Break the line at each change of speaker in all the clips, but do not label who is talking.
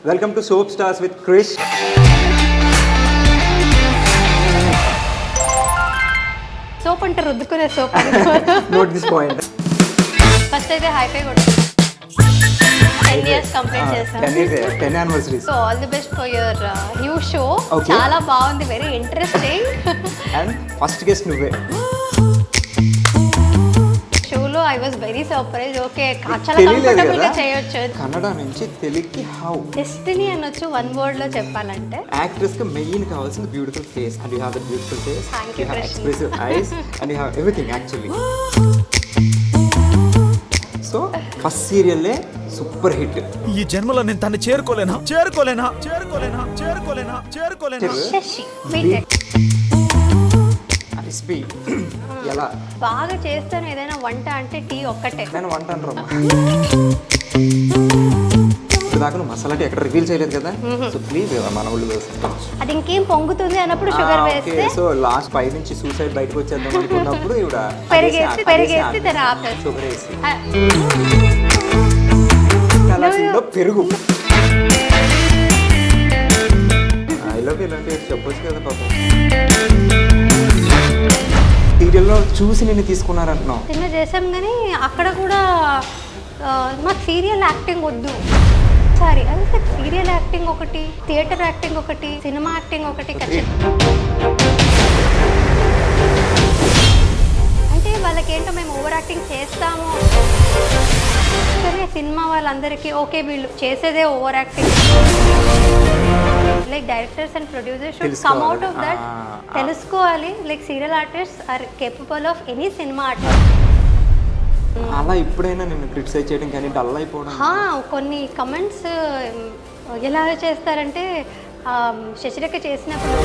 Welcome to Soap Stars with Krish.
Soap అంటే రుద్దుకునే soap.
Note this point.
First అయితే high five కొట్టు. 10 years complete చేసాం.
10 anniversaries.
So all the best for your new show.
Okay.
చాలా బాగుంది, very interesting.
And first guest నువ్వే.
షోలో I was very surprise. Okay, చాలా
తెలియలేదు
కంఫర్టబుల్ గా
కదా?
చేయొచ్చు.
కన్నడ నుంచి తెలుగుకి హౌ
డెస్టినీ అనొచ్చు వన్ వర్డ్ లో చెప్పాలంటే.
యాక్ట్రెస్ కి మెయిన్ కావాల్సింది beautiful face and you have the beautiful face.
Thank you,
You have
Krishna.
expressive eyes and you have everything actually. So first సీరియల్లే సూపర్ హిట్.
ఈ జన్మలో నేను తను చేరుకోలేనా.
శశి వెయిట్.
రెసిపీ ఎలా
బాగా చేస్తాను ఏదైనా వంట అంటే టీ ఒక్కటే.
నేను వంట అంటారు దాకా నువ్వు మసాలా టీ ఎక్కడ రివీల్ చేయలేదు కదా, సో ప్లీజ్ మన వాళ్ళు వేస్తాం.
అది ఇంకేం పొంగుతుంది అన్నప్పుడు షుగర్ వేస్తే.
సో లాస్ట్ పై నుంచి సూసైడ్ బయటకు వచ్చేద్దాం అనుకున్నప్పుడు ఇవిడ
పెరిగేసి దాన్ని ఆపేసి
షుగర్ వేసి కలాసీలో పెరుగు. ఐలోకి ఇలాంటివి చెప్పొచ్చు కదా పాపం. సీరియల్లో చూసి నిన్ను తీసుకున్నారంటున్నావు.
సినిమా చేసాం కానీ అక్కడ కూడా మాకు సీరియల్ యాక్టింగ్ వద్దు. సారీ, అదే సీరియల్ యాక్టింగ్ ఒకటి, థియేటర్ యాక్టింగ్ ఒకటి, సినిమా యాక్టింగ్ ఒకటి. అంటే వాళ్ళకి ఏంటో మేము ఓవర్ యాక్టింగ్ చేస్తాము కానీ సినిమా వాళ్ళందరికీ ఓకే వీళ్ళు చేసేదే over acting. Like directors and producers should come out of that. తెలుసుకోవాలి, like serial artist are capable of any cinema artist.
అలా ఇప్పుడైనా నేను క్రిటిసైజ్ చేయడం కానీ డల్ అయిపోవడం.
కొన్ని కమెంట్స్ ఎలా చేస్తారంటే శశిరేఖ చేసినప్పుడు.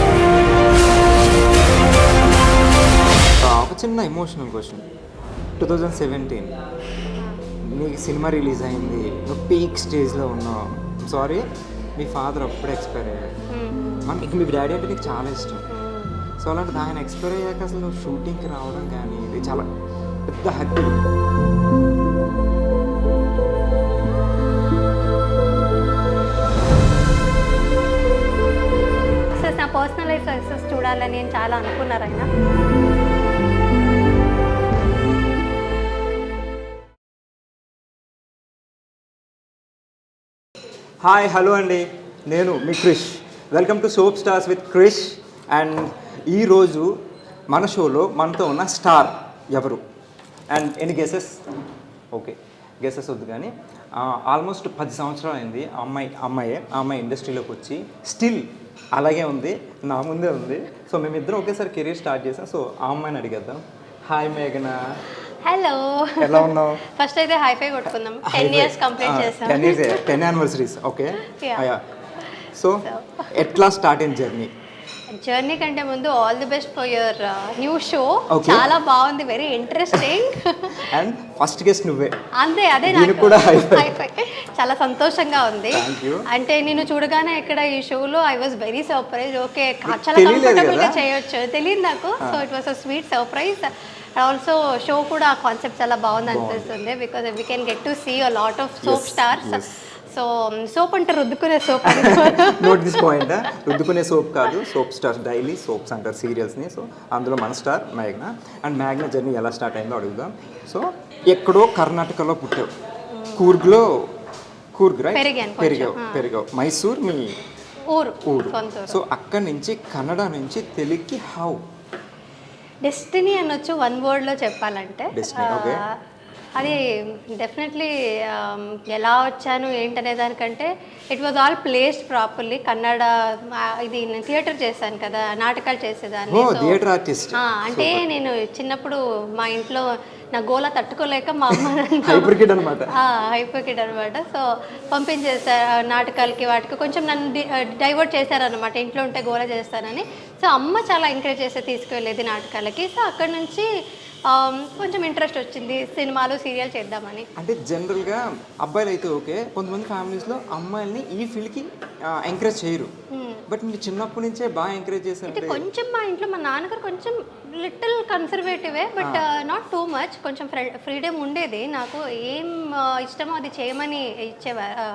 ఒక చిన్న ఎమోషనల్ క్వశ్చన్. 2017 నీకు సినిమా రిలీజ్ అయింది, నువ్వు పీక్ స్టేజ్లో ఉన్నావు. సారీ, మీ ఫాదర్ అప్పుడే ఎక్స్పైర్ అయ్యాడు. మనకి మీ డాడీ అంటే నీకు చాలా ఇష్టం. సో అలాంటిది ఆయన ఎక్స్పైర్ అయ్యాక అసలు నువ్వు షూటింగ్కి రావడం కానీ ఇది చాలా పెద్ద హ్యాపీ.
నా పర్సనల్ లైఫ్ సక్సెస్ చూడాలని నేను చాలా అనుకున్నారు ఆయన.
హాయ్ హలో అండి, నేను మీ Krish. Welcome to soap stars with Krish. And ఈరోజు మన షోలో మనతో ఉన్న స్టార్ ఎవరు అండ్ ఎన్ని గెసెస్? ఓకే, గెసెస్ వద్దు కానీ ఆల్మోస్ట్ 10 సంవత్సరాలు అయింది ఆ అమ్మాయి ఇండస్ట్రీలోకి వచ్చి స్టిల్ అలాగే ఉంది, నా ముందే ఉంది. సో మేమిద్దరం ఒకేసారి కెరీర్ స్టార్ట్ చేసాం. సో ఆ అమ్మాయిని అడిగేద్దాం. హాయ్ మేఘన.
హలో,
ఎలా ఉన్నావు?
ఫస్ట్ అయితే హైఫై కొట్టుకుందాం. 10 years కంప్లీట్ చేసాం.
10 anniversaries. ఓకే, సో ఎట్లా స్టార్ట్ అయిన
జర్నీ కంటే ముందు all the best for your new show. చాలా బాగుంది, very interesting.
And first guest నువ్వే.
అంతే, అదే
నాకు కూడా హైఫై.
చాలా సంతోషంగా ఉంది.
Thank you.
అంటే నేను చూడగానే ఇక్కడ ఈ షోలో I was very surprise. Okay, చాలా కంఫర్టబుల్ గా చేయొచ్చు, తెలియదు నాకు. So it was a sweet surprise. Also show కూడా కాన్సెప్ట్ చాలా బాగుంది అనిపిస్తుంది. Because we can get to see a lot of soap stars. So soap అంటే రుద్దుకునే soap.
Note this point. రుద్దుకునే soap కాదు, సోప్ స్టార్స్, డైలీ సోప్స్ అంటారు సీరియల్స్ని. So అందులో మన స్టార్ మేఘ్న. అండ్ మేఘ్న జర్నీ ఎలా స్టార్ట్ అయిందో అడుగుదాం. సో ఎక్కడో కర్ణాటకలో పుట్టావు, కూర్గ్ రైట్? పెరిగావు. మైసూర్ మీ
ఊరు.
సో అక్కడి నుంచి కన్నడ నుంచి తెలుగుకి హౌ?
డెస్టినీ అనొచ్చు వన్ వర్డ్లో చెప్పాలంటే. అది డెఫినెట్లీ ఎలా వచ్చాను ఏంటనే దానికంటే it was all placed properly. Kannada ఇది నేను థియేటర్ చేశాను కదా, నాటకాలు చేసేదాన్ని. అంటే నేను చిన్నప్పుడు మా ఇంట్లో నా గోల తట్టుకోలేక మా అమ్మ హైపర్ కిడ్ అనమాట. సో పంపించేసారు నాటకాలకి, వాటికి కొంచెం నన్ను డైవర్ట్ చేశారనమాట. ఇంట్లో ఉంటే గోల చేస్తానని. సో అమ్మ చాలా ఎంకరేజ్ చేస్తే తీసుకువెళ్ళేది నాటకాలకి. సో అక్కడ నుంచి కొంచెం ఇంట్రెస్ట్ వచ్చింది సినిమాలు సీరియల్ చేద్దామని.
అంటే జనరల్గా అబ్బాయిలు అయితే ఓకే, కొంతమంది ఫ్యామిలీస్లో అమ్మాయిల్ని ఈ ఫీల్డ్కి ఎంకరేజ్ చేయరు. బట్ మీరు చిన్నప్పటి నుంచే బాగా ఎంకరేజ్ చేశారు.
కొంచెం మా ఇంట్లో మా నాన్నగారు కొంచెం లిటిల్ కన్సర్వేటివే, బట్ నాట్ టూ మచ్. కొంచెం ఫ్రీడమ్ ఉండేది నాకు. ఏం ఇష్టమో అది చేయమని ఇచ్చేవారు,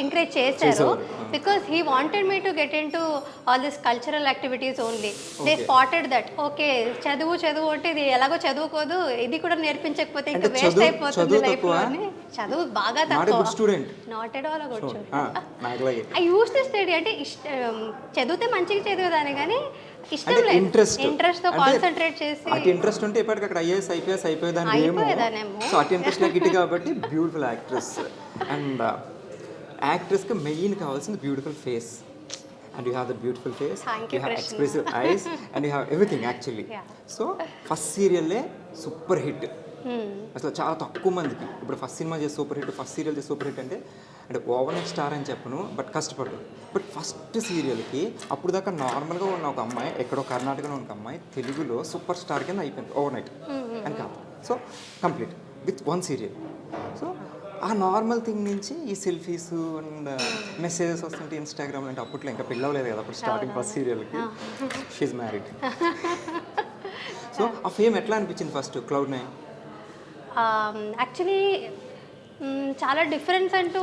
ఎంకరేజ్ చేశారు because he wanted me to get into all this cultural activities only they spotted that okay చదువు అంటే ఇది ఎలాగో చదువుకోదు ఇది కూడా నేర్పించకపోతే ఇంకా వేస్ట్ అయిపోతుంది లైఫ్ అని చదువు బాగా తక్కువ not at all good student I use to study అంటే చదివితే మంచిగా చదివేదాన్ని కానీ ఇష్టం లేదు ఇంట్రెస్ట్ తో కాన్సంట్రేట్ చేసి
అటు ఇంట్రెస్ట్ ఉంటే ఇప్పటికి అక్కడ ఐపీఎస్ అయిపోయేదాన్ని ఏమో సో అటు ఇంట్రెస్ట్ నాకు ఇటు కాబట్టి బ్యూటిఫుల్ యాక్ట్రెస్ అండ్ యాక్ట్రెస్కి మెయిన్ కావాల్సింది beautiful face and you have the beautiful face you have expressive eyes and you have everything actually so first సీరియల్లే సూపర్ హిట్ అసలు చాలా తక్కువ మందికి ఇప్పుడు ఫస్ట్ సినిమా చేసి సూపర్ హిట్ ఫస్ట్ సీరియల్ చేసి సూపర్ హిట్ అంటే ఓవర్ నైట్ స్టార్ అని చెప్పను బట్ కష్టపడు బట్ ఫస్ట్ సీరియల్కి అప్పుడు దాకా నార్మల్గా ఉన్న ఒక అమ్మాయి ఎక్కడో కర్ణాటకలో ఉన్న ఒక అమ్మాయి తెలుగులో సూపర్ స్టార్ కింద అయిపోయింది ఓవర్ నైట్ అని కాదు so complete with one serial so ఆ నార్మల్ థింగ్ నుంచి ఈ సెల్ఫీస్ అండ్ మెసేజెస్ వస్తుంటే ఇన్స్టాగ్రామ్ అంటే అప్పట్లో ఇంకా పిల్లవలేదు కదా అప్పుడు స్టార్టింగ్ ఫస్ట్ సీరియల్కి షీఈ్ మ్యారీడ్ సో ఆ ఫేమ్ ఎట్లా అనిపించింది ఫస్ట్ Cloud9
యాక్చువల్లీ చాలా డిఫరెన్స్ అంటూ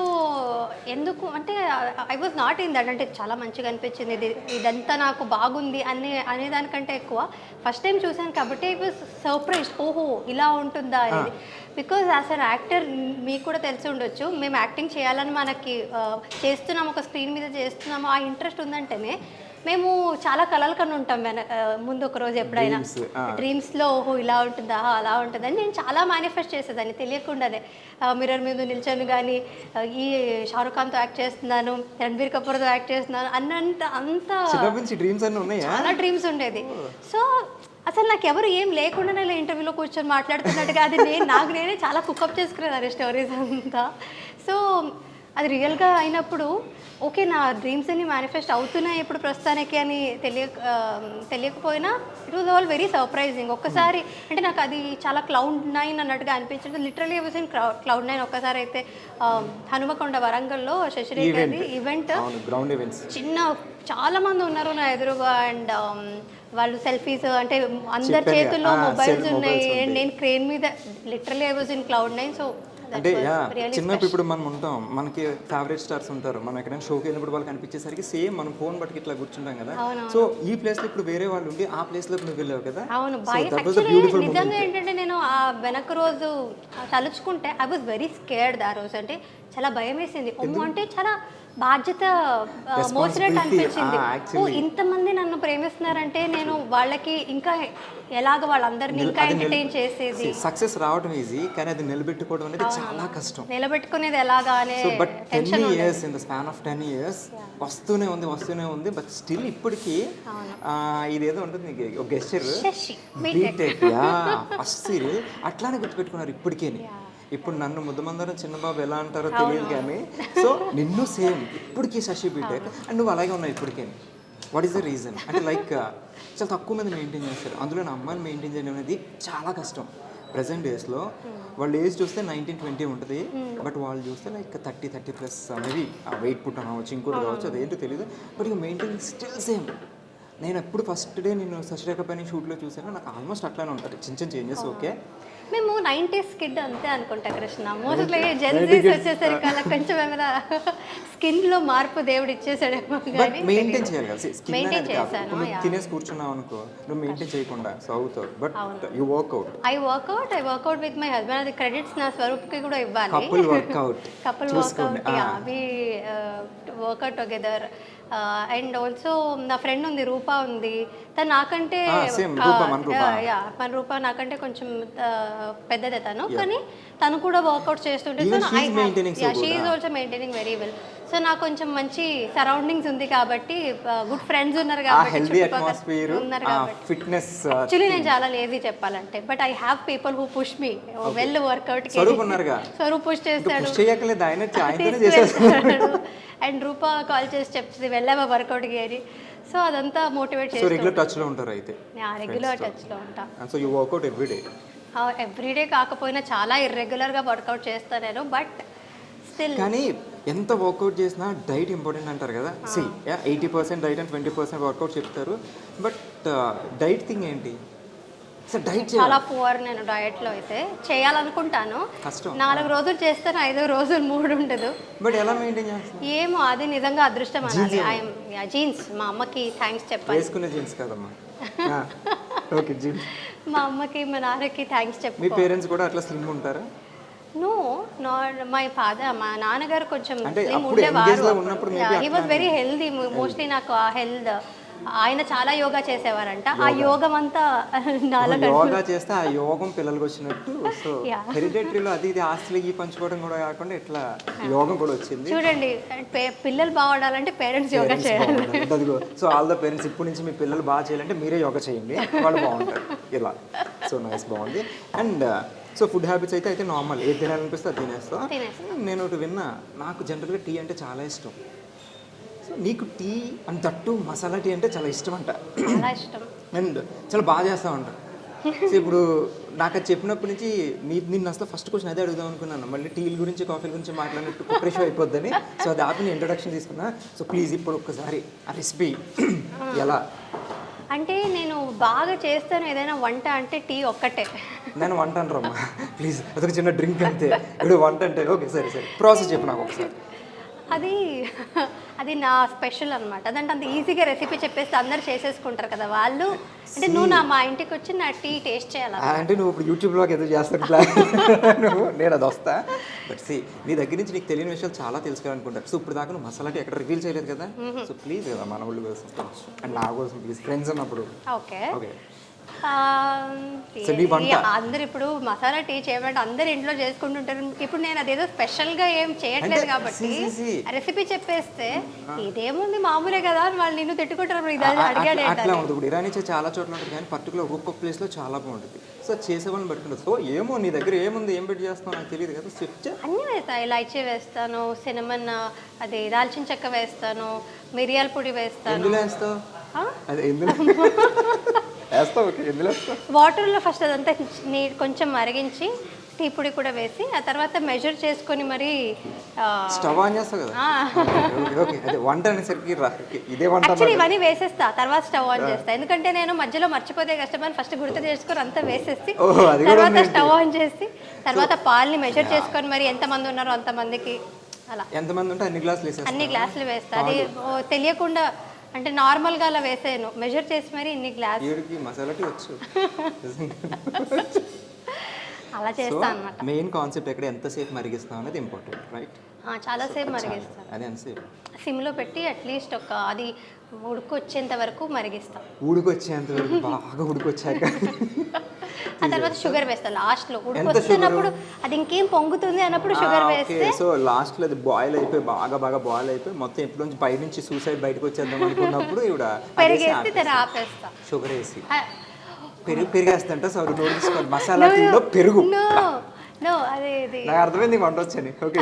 ఎందుకు అంటే I was not in that అంటే చాలా మంచిగా అనిపించింది ఇదంతా నాకు బాగుంది అనేదానికంటే ఎక్కువ ఫస్ట్ టైం చూసాను కాబట్టి ఐ వాజ్ సర్ప్రైజ్ ఓహో ఇలా ఉంటుందా అనేది బికాజ్ యాజ్ అన్ యాక్టర్ మీకు కూడా తెలిసి ఉండొచ్చు మేము యాక్టింగ్ చేయాలని మనకి చేస్తున్నాము ఒక స్క్రీన్ మీద చేస్తున్నాము ఆ ఇంట్రెస్ట్ ఉందంటేనే మేము చాలా కలలు కన్నా ఉంటాం ముందు ఒక రోజు ఎప్పుడైనా డ్రీమ్స్లో ఓహో ఇలా ఉంటుందా అలా ఉంటుందని నేను చాలా మేనిఫెస్ట్ చేసేదాన్ని తెలియకుండానే మిర్రర్ మీద నిల్చొని కానీ ఈ షారుఖ్ ఖాన్తో యాక్ట్ చేస్తున్నాను రణబీర్ కపూర్తో యాక్ట్ చేస్తున్నాను అంత చాలా డ్రీమ్స్ ఉండేది సో అసలు నాకు ఎవరు ఏం లేకుండానే ఇలా ఇంటర్వ్యూలో కూర్చొని మాట్లాడుతున్నట్టుగా అది నాకు నేనే చాలా కుకప్ చేసుకునేదాన్ని స్టోరీస్ అంతా సో అది రియల్గా అయినప్పుడు ఓకే నా డ్రీమ్స్ అన్ని మేనిఫెస్ట్ అవుతున్నాయి ఇప్పుడు ప్రస్తుతానికి అని తెలియకపోయినా it was all very surprising ఒక్కసారి అంటే నాకు అది చాలా Cloud9 అన్నట్టుగా అనిపించింది లిటరలీ వాజ్ ఇన్ Cloud9 ఒక్కసారి అయితే హనుమకొండ వరంగల్లో శశిరేఖ గారి ఈవెంట్ చిన్న చాలా మంది ఉన్నారు నా ఎదురుగా అండ్ వాళ్ళు సెల్ఫీస్ అంటే అందరి చేతుల్లో మొబైల్స్ ఉన్నాయి అండ్ నేను క్రేన్ మీద literally I was in Cloud9 so
అంటే చిన్నప్పుడు ఇప్పుడు మనం ఉంటాం మనకి ఫేవరెట్ స్టార్స్ ఉంటారు మనం ఎక్కడైనా షోకి వెళ్ళినప్పుడు వాళ్ళకి కనిపించేసరికి సేమ్ మనం ఫోన్ బట్టి ఇట్లా కూర్చుంటాం కదా సో ఈ ప్లేస్ లో ఇప్పుడు వేరే వాళ్ళు ఉండి ఆ ప్లేస్ లో నువ్వు వెళ్ళావు కదా
అవును నిజంగా ఏంటంటే నేను ఆ వెనక రోజు తలుచుకుంటే ఐ వాజ్ వెరీ స్కేర్డ్ ఆ రోజు అంటే చాలా భయం వేసింది అంటే చాలా బాధ్యత మోసినట్టు అనిపించింది ఇంతమంది నన్ను ప్రేమిస్తున్నారంటే నేను వాళ్ళకి ఇంకా ఎలాగ వాళ్ళందరినీ ఇంకా ఎంటర్టైన్ చేసేది
సక్సెస్ రావడం ఈజీ కానీ అది నిలబెట్టుకోవడం అనేది చాలా కష్టం
నిలబెట్టుకునేది ఎలాగా అనే
but 10 years in the span of 10 years వస్తూనే ఉంది బట్ స్టిల్ ఇప్పటికీ ఇదేదో ఉంటుంది ఒక గెస్చర్ బీటెక్ ఫస్ట్ సీరియల్ అట్లానే గుర్తుపెట్టుకున్నారు ఇప్పటికే ఇప్పుడు నన్ను ముద్దమందరం చిన్నబాబు ఎలా అంటారో తెలియదు కానీ సో నిన్ను సేమ్ ఇప్పటికీ శశి బీటెక్ అండ్ నువ్వు అలాగే ఉన్నావు ఇప్పటికే వాట్ ఈస్ ద రీజన్ అంటే లైక్ చాలా తక్కువ మంది మెయింటైన్ చేస్తారు అందులో నా అమ్మాయిని మెయింటైన్ చేయడం అనేది చాలా కష్టం ప్రజెంట్ డేస్లో వాళ్ళ ఏజ్ చూస్తే 19-20 ఉంటుంది బట్ వాళ్ళు చూస్తే లైక్ 30+ మేబీ వెయిట్ పుట్ అవ్వచ్చు ఇంకోటి కావచ్చు అదేంటో తెలియదు బట్ ఇక మెయింటైన్ స్టిల్ సేమ్ నేను ఎప్పుడు ఫస్ట్ డే నేను శశిరేఖ పైన షూట్లో చూసాను నాకు ఆల్మోస్ట్ అట్లానే ఉంటుంది చిన్న చేంజెస్ ఓకే
మేము 90s కిడ్ అంతే అనుకుంటా కృష్ణ మోస్ట్లీ జెన్జీస్ వచ్చేసరికి అలా కొంచెం ఏమైనా స్కిన్ లో మార్పు దేవుడు ఇచ్చేసాడేమో కానీ
మెయింటైన్ చేయాలి కదా మెయింటైన్ చేశాను తినేసి కూర్చున్నావు అనుకో నువ్వు మెయింటైన్ చేయకుండా సో అవుతావు but you workout
I workout with my husband అది క్రెడిట్స్ నా స్వరూప్కి కూడా ఇవ్వాలి
couple workout
we workout together and also నా ఫ్రెండ్ ఉంది రూపా ఉంది తను నాకంటే మన రూపా నాకంటే కొంచెం పెద్దదే కానీ తను కూడా వర్కౌట్ చేస్తుంటే she is also maintaining very well so నాకు కొంచెం మంచి సరౌండింగ్స్ ఉంది కాబట్టి గుడ్ ఫ్రెండ్స్ ఉన్నారు కాబట్టి యాక్చువల్లీ నేను చాలా లేజీ చెప్పాలంటే but I have people who push me well workout Swaroop push చేస్తాడు అండ్ రూపా కాల్ చేసి చెప్తుంది వెళ్ళావా వర్కౌట్కి అని సో అదంతా మోటివేట్ చేసి
రెగ్యులర్ టచ్లో ఉంటారు అయితే
రెగ్యులర్ టచ్లో ఉంటా
so you workout everyday
everyday కాకపోయినా చాలా ఇర్రెగ్యులర్గా వర్కౌట్ చేస్తాను నేను బట్ స్టిల్
కానీ ఎంత వర్కౌట్ చేసినా డైట్ ఇంపార్టెంట్ అంటారు కదా 80% డైట్ అండ్ 20% వర్కౌట్ చెప్తారు బట్ డైట్ థింగ్ ఏంటి సార్ డైట్
చాలా పువర్ నేను డయట్లో అయితే చేయాలనుకుంటాను.
కష్టం.
4 రోజులు చేస్తాను, 5 రోజులు మూడ్ ఉండదు.
బట్ ఎలా మెయింటైన్ చేస్తాను?
ఏమో అది నిజంగా అదృష్టం అనాలి. జీన్స్ మా అమ్మకి థ్యాంక్స్ చెప్పాలి.
వేసుకునే జీన్స్ కదమ్మా. Okay jeans.
మా అమ్మకి మా నాన్నకి థ్యాంక్స్
మీ
చెప్పు.
పేరెంట్స్ కూడా అట్లా స్లిమ్ ఉంటారా?
నో మై ఫాదర్, మా నాన్నగారు కొంచెం
అంటే
స్లిమ్
అప్పుడు
ఉండేవారు.
engage లో ఉన్నప్పుడు maybe
he was very healthy. Mostly నాకు ఆ హెల్త్, ఆయన చాలా యోగా చేసేవారంట. ఆ యోగం అంతా నాలో
యోగా చేస్తే ఆ యోగం పిల్లలకు వచ్చినట్టు. So
Yeah.
హెరిడేటరీలో అది ఇది ఆస్తులు ఈ పంచుకోవడం కూడా కాకుండా ఇట్లా యోగం కూడా వచ్చింది.
చూడండి, పిల్లలు బాగుండాలంటే పేరెంట్స్ యోగా చేయాలి.
సో ఆల్ ద పేరెంట్స్ ఇప్పటి నుంచి మీ పిల్లలు బాగా చేయాలంటే మీరే యోగా చేయండి, వాళ్ళు బాగుంటారు ఇలా. సో నైస్, బాగుంది. అండ్ సో ఫుడ్ హ్యాబిట్స్ అయితే నార్మల్, ఏది తినాలనిపిస్తే అది తినేస్తా. నేను ఒకటి విన్నా, నాకు జనరల్గా టీ అంటే చాలా ఇష్టం. సో నీకు టీ అండ్ తట్టు మసాలా టీ అంటే చాలా ఇష్టం అంట.
చాలా ఇష్టం.
అండ్ చాలా బాగా చేస్తామంట. సో ఇప్పుడు నాకు అది చెప్పినప్పటి నుంచి నిన్ను అసలు ఫస్ట్ క్వశ్చన్ అదే అడుగుదాం అనుకున్నాను. మళ్ళీ టీల గురించి కాఫీల గురించి మాట్లాడినట్టు ప్రిపరేషన్ అయిపోద్దని. సో అది ఆపి ఇంట్రొడక్షన్ తీసుకున్నా. సో ప్లీజ్ ఇప్పుడు ఒక్కసారి ఆ రెసిపీ ఎలా?
అంటే నేను బాగా చేస్తాను ఏదైనా వంట అంటే టీ ఒక్కటే.
నేను వంట అంటారమ్మా ప్లీజ్, అదొక చిన్న డ్రింక్ అంతే. ఇప్పుడు వంట అంటే ఓకే సరే సరే, ప్రాసెస్ చెప్పు నాకు ఒకసారి.
అది నా స్పెషల్ అనమాట. అదంటే అంత ఈజీగా రెసిపీ చెప్పేస్తే అందరు చేసేసుకుంటారు కదా వాళ్ళు. అంటే నువ్వు మా ఇంటికి వచ్చి నా టీ టేస్ట్ చేయాలి.
అంటే నువ్వు ఇప్పుడు యూట్యూబ్లోకి ఎదురు చేస్తాను ప్లాన్ నువ్వు, నేను అది వస్తా. బట్ సి, నీ దగ్గర నుంచి నీకు తెలియని విషయాలు చాలా తెలుసుకోవాలనుకుంటారు. సో ఇప్పుడు దాకా నువ్వు మసాలా టీ ఎక్కడ రివీల్ చేయలేదు కదా. సో ప్లీజ్ కదా మన ఊళ్ళు కోసం అండ్ నా కోసం ప్లీజ్, ఫ్రెండ్స్ అన్నప్పుడు.
Okay
okay.
అందరు ఇప్పుడు మసాలా టీ చేయమంటే అందరు ఇంట్లో చేసుకుంటుంటారు. ఇప్పుడు నేను అదేదో స్పెషల్ గా ఏం చేయట్లేదు కాబట్టి రెసిపీ చెప్పేస్తే ఇదేముంది మామూలే కదా అని వాళ్ళు నిన్ను తిట్టుకుంటారు. అడిగాడు
అట్లా ఉంటుంది. ఇప్పుడు ఇరానీ చాలా చోట్ల ఉంటుంది, కానీ పర్టికులర్ ఒక్కొక్క ప్లేస్ లో చాలా బాగుంటుంది. సో చేసే వాళ్ళని పట్టుకుంటుంది. సో ఏమో నీ దగ్గర ఏముంది, ఏం పెట్టి చేస్తావు నాకు తెలియదు కదా. చెప్తే
అన్నీ వేస్తాను. ఇలాచీ వేస్తాను, సినమన్, అది దాల్చిన చెక్క వేస్తాను, మిరియాల పొడి వేస్తాను.
ఎందులో వేస్తావు? అదే ఎందులో వేస్తావు? ఓకే, ఎందులో వేస్తావు?
వాటర్లో ఫస్ట్ అదంతా కొంచెం మరిగించి టీ పొడి కూడా వేసి ఆ తర్వాత మెజర్ చేసుకొని మరి
స్టవ్ ఆన్ చేస్తావు కదా. ఓకే, అదే వంట అనేసరికి ఇదే వంట.
యాక్చువల్లీ ఇవన్నీ వేసేస్తా, తర్వాత స్టవ్ ఆన్ చేస్తా. ఎందుకంటే నేను మధ్యలో మర్చిపోతే కష్టమని ఫస్ట్ గుర్తు చేసుకొని అంతా వేసేసి తర్వాత స్టవ్ ఆన్ చేసి తర్వాత పాలని మెజర్ చేసుకొని మరి ఎంతమంది ఉన్నారో అంతమందికి అలా.
ఎంతమంది ఉంటే అన్ని గ్లాసులు వేసేస్తా.
అన్ని గ్లాసులు వేస్తా. అది తెలియకుండా అంటే నార్మల్గా అలా వేసాను, మెజర్ చేసి మరి ఇన్ని గ్లాస్.
మసాలా టీ వచ్చు
అలా చేస్తా అన్నమాట.
మెయిన్ కాన్సెప్ట్ ఎక్కడ ఎంతసేపు మరిగిస్తాం అనేది ఇంపార్టెంట్, రైట్?
చాలాసేపు మరిగిస్తాను.
అది ఎంతసేపు?
సిమ్లో పెట్టి అట్లీస్ట్ అది ఉడుకొచ్చేంత వరకు మరిగిస్తాం.
ఉడికొచ్చేంత వరకు బాగా ఉడికొచ్చాక
ఆ తర్వాత షుగర్ వేస్తాం లాస్ట్లో. ఉడికొస్తున్నప్పుడు అది ఇంకేం పొంగుతుంది అన్నప్పుడు షుగర్ వేస్తే.
సో లాస్ట్లో అది బాయిల్ అయిపోయి బాగా బాయిల్ అయిపోయి మొత్తం ఎప్పుడు నుంచి బయట నుంచి సూసైడ్ బయటకు వచ్చేద్దాం అనుకున్నప్పుడు ఇవిడ
పెరిగేసి తెర ఆపేస్తా.
షుగర్ వేసి పెరిగేస్తంట. సో నోట్ మసాలా టీలో పెరుగు. నాకు అర్థమైంది వంట వచ్చని. ఓకే